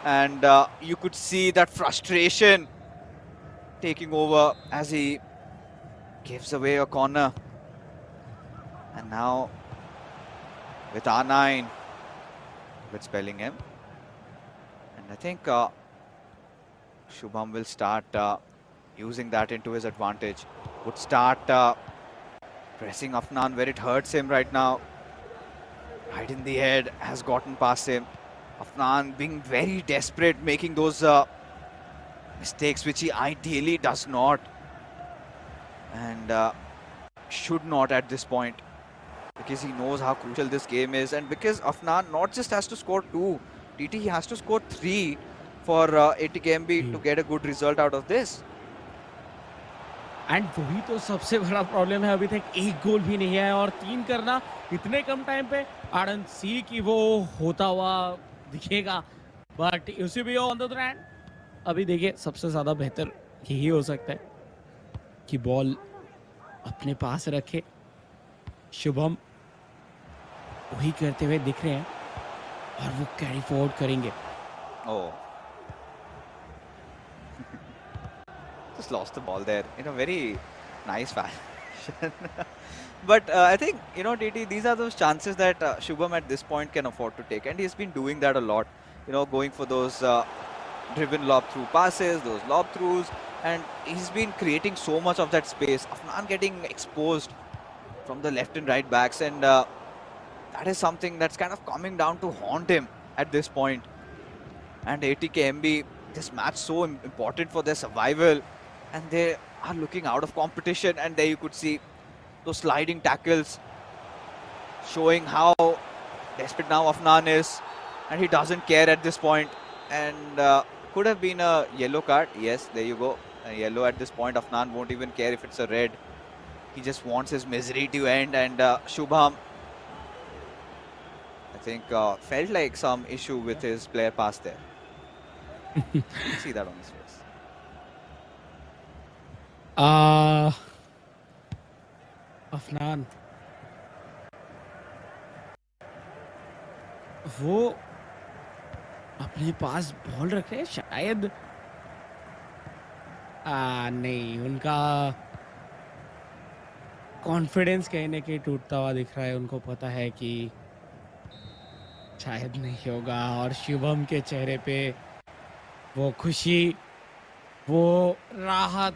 And you could see that frustration taking over as he gives away a corner. And now with R9 with Bellingham. And I think Shubham will start using that into his advantage. Would start pressing Afnan where it hurts him right now. Right in the head, has gotten past him. Afnan being very desperate, making those mistakes which he ideally does not, and should not at this point, because he knows how crucial this game is, and because Afnan not just has to score 2, TT he has to score 3 for ATKMB to get a good result out of this. And वही तो सबसे बड़ा problem है, अभी तक एक गोल भी नहीं आया, और 3 करना इतने कम टाइम पे आई डोंट सी कि वो होता हुआ दिखेगा। बट उसी भी ऑन द अदर हैंड अभी देखिए सबसे ज्यादा बेहतर यही हो सकता है कि बॉल अपने पास रखे। शुभम वही करते हुए दिख रहे हैं और वो कैरी फॉरवर्ड करेंगे। Oh, just lost the ball there in a very nice fashion. But I think, TT, these are those chances that Shubham at this point can afford to take, and he's been doing that a lot. Going for those driven lob through passes, those lob throughs, and he's been creating so much of that space. Afnan getting exposed from the left and right backs, and that is something that's kind of coming down to haunt him at this point. And ATKMB, this match so important for their survival, and they are looking out of competition, and there you could see those sliding tackles showing how desperate now Afnan is, and he doesn't care at this point, and could have been a yellow card. Yes, there you go, a yellow at this point. Afnan won't even care if it's a red. He just wants his misery to end, and Shubham, I think, felt like some issue with his player pass there. You can see that on his face. Afnan वो अपने पास ball रख रहे हैं शायद। नहीं, उनका confidence कहीं ना कहीं टूटता हुआ दिख रहा है। उनको पता है कि शायद नहीं होगा, और शुभम के चेहरे पे वो खुशी, वो राहत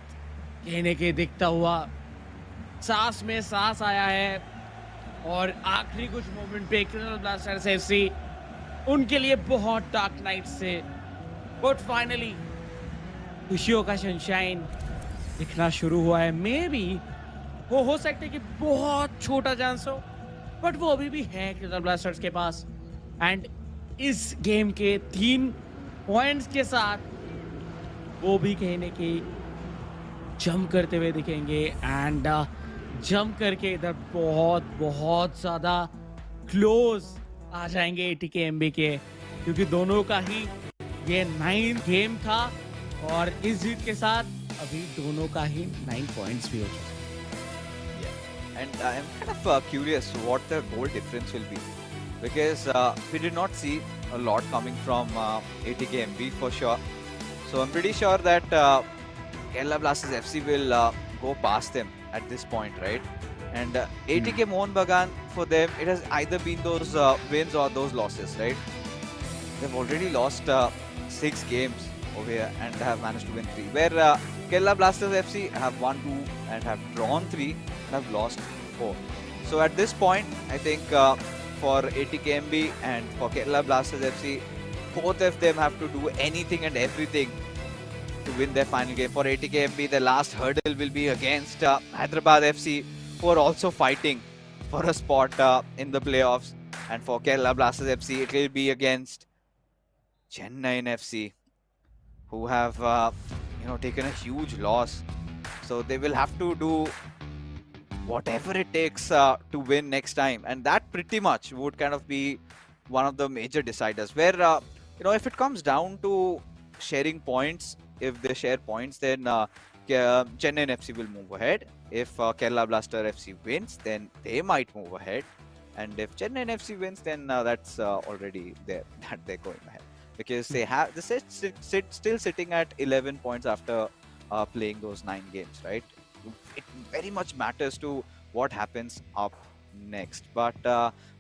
कहीं ना कहीं दिखता हुआ, सांस में सांस आया है। और आखिरी कुछ मोमेंट पे केरला ब्लास्टर्स एफसी उनके लिए बहुत डार्क नाइट से, बट फाइनली खुशियों का सनशाइन दिखना शुरू हुआ है। मे बी वो हो सकता है कि बहुत छोटा चांस हो, बट वो अभी भी है केरला ब्लास्टर्स के पास। एंड इस गेम के 3 पॉइंट्स के साथ वो भी कहीं ना कहीं जंप करते हुए दिखेंगे, एंड जंप करके इधर बहुत बहुत ज़्यादा क्लोज आ जाएंगे ATKMB के, क्योंकि दोनों का ही ये 9th गेम था, और इस जीत के साथ अभी दोनों का ही 9 पॉइंट्स भी हो चुके हैं। Yeah, and I'm kind of curious what the goal difference will be, because we did not see a lot coming from ATKMB for sure. So I'm pretty sure that Kerala Blasters FC will go past them at this point, right? And ATK Mohun Bagan, for them, it has either been those wins or those losses, right? They've already lost 6 games over here and have managed to win 3. Where Kerala Blasters FC have won 2 and have drawn 3 and have lost 4. So at this point, I think for ATKMB and for Kerala Blasters FC, both of them have to do anything and everything to win their final game. For ATKMB, the last hurdle will be against Hyderabad FC, who are also fighting for a spot in the playoffs. And for Kerala Blasters FC, it will be against Chennai FC, who have taken a huge loss. So they will have to do whatever it takes to win next time, and that pretty much would kind of be one of the major deciders. Where if it comes down to sharing points, if they share points, then Chennai FC will move ahead. If Kerala Blaster FC wins, then they might move ahead. And if Chennai FC wins, then that's already there that they're going ahead, because they have still sitting at 11 points after playing those 9 games, right? It very much matters to what happens up next. But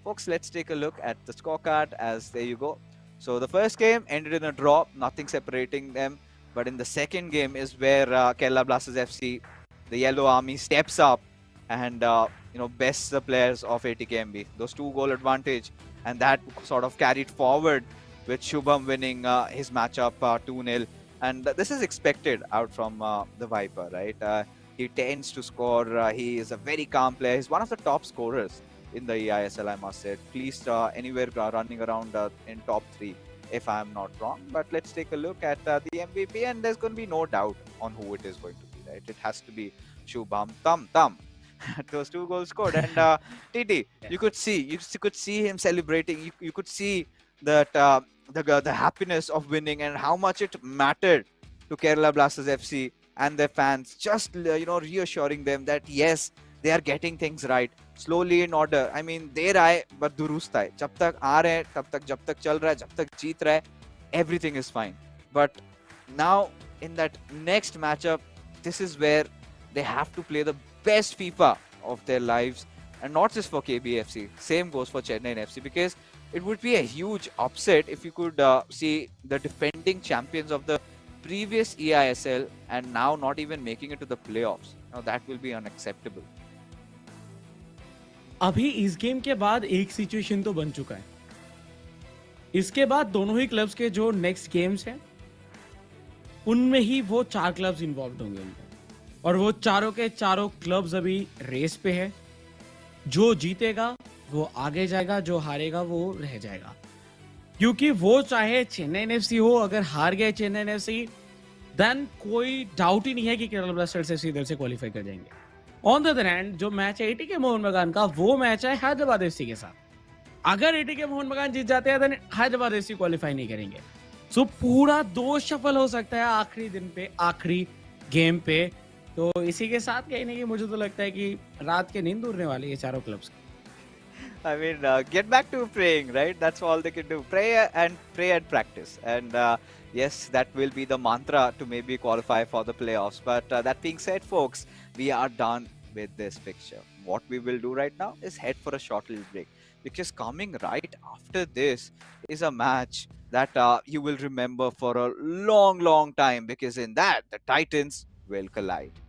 folks, let's take a look at the scorecard. As there you go. So the first game ended in a draw, nothing separating them. But in the second game is where Kerala Blasters FC, the Yellow Army, steps up and bests the players of ATKMB. Those 2-goal advantage, and that sort of carried forward with Shubham winning his matchup 2-0. And this is expected out from the Viper, right? He tends to score. He is a very calm player. He's one of the top scorers in the eISL, I must say. At least anywhere running around in top 3, if I'm not wrong. But let's take a look at the MVP, and there's going to be no doubt on who it is going to be, right? It has to be Shubham Tam. Those 2 goals scored, and TT, you could see him celebrating. You could see that the happiness of winning and how much it mattered to Kerala Blasters FC and their fans, just reassuring them that yes, they are getting things right, slowly in order. I mean, देर आए but दुरुस्त आए. जब तक आ रहे हैं, तब तक, जब तक चल रहा है, जब तक जीत रहा है, everything is fine. But now in that next matchup, this is where they have to play the best FIFA of their lives, and not just for KBFC. Same goes for Chennai FC, because it would be a huge upset if you could see the defending champions of the previous eISL and now not even making it to the playoffs. Now that will be unacceptable. अभी इस game के बाद एक situation तो बन चुका है. इसके बाद दोनों ही क्लब्स के जो नेक्स्ट गेम्स हैं उनमें ही वो 4 क्लब्स इन्वॉल्व होंगे उनके, और वो चारों के चारों क्लब्स अभी रेस पे है. जो जीतेगा वो आगे जाएगा, जो हारेगा वो रह जाएगा. क्योंकि वो चाहे चेन्नई एफसी हो, अगर हार गए चेन्नई एफसी, देन कोई डाउट ही नहीं है कि केरला ब्लास्टर्स एफसी इधर से क्वालिफाई कर जाएंगे. ऑन द अदर हैंड जो मैच है एटीके मोहन बगान का, वो मैच है हैदराबाद एफसी के साथ. अगर एटीके मोहन बगान जीत जाते हैं देन हैदराबाद एफसी क्वालिफाई नहीं करेंगे. सो पूरा 2 शफल हो सकता है आखिरी दिन पे, आखिरी गेम पे. तो इसी के साथ कहीं ना कहीं मुझे तो लगता है कि रात के नींद उड़ने वाली है चारों क्लब्स की. I mean, get back to praying, right? That's all they can do. Pray and practice. And yes, that will be the mantra to maybe qualify for the playoffs. But that being said, folks, we are done with this picture. What we will do right now is head for a short little break, because coming right after this is a match that you will remember for a long, long time, because in that, the Titans will collide.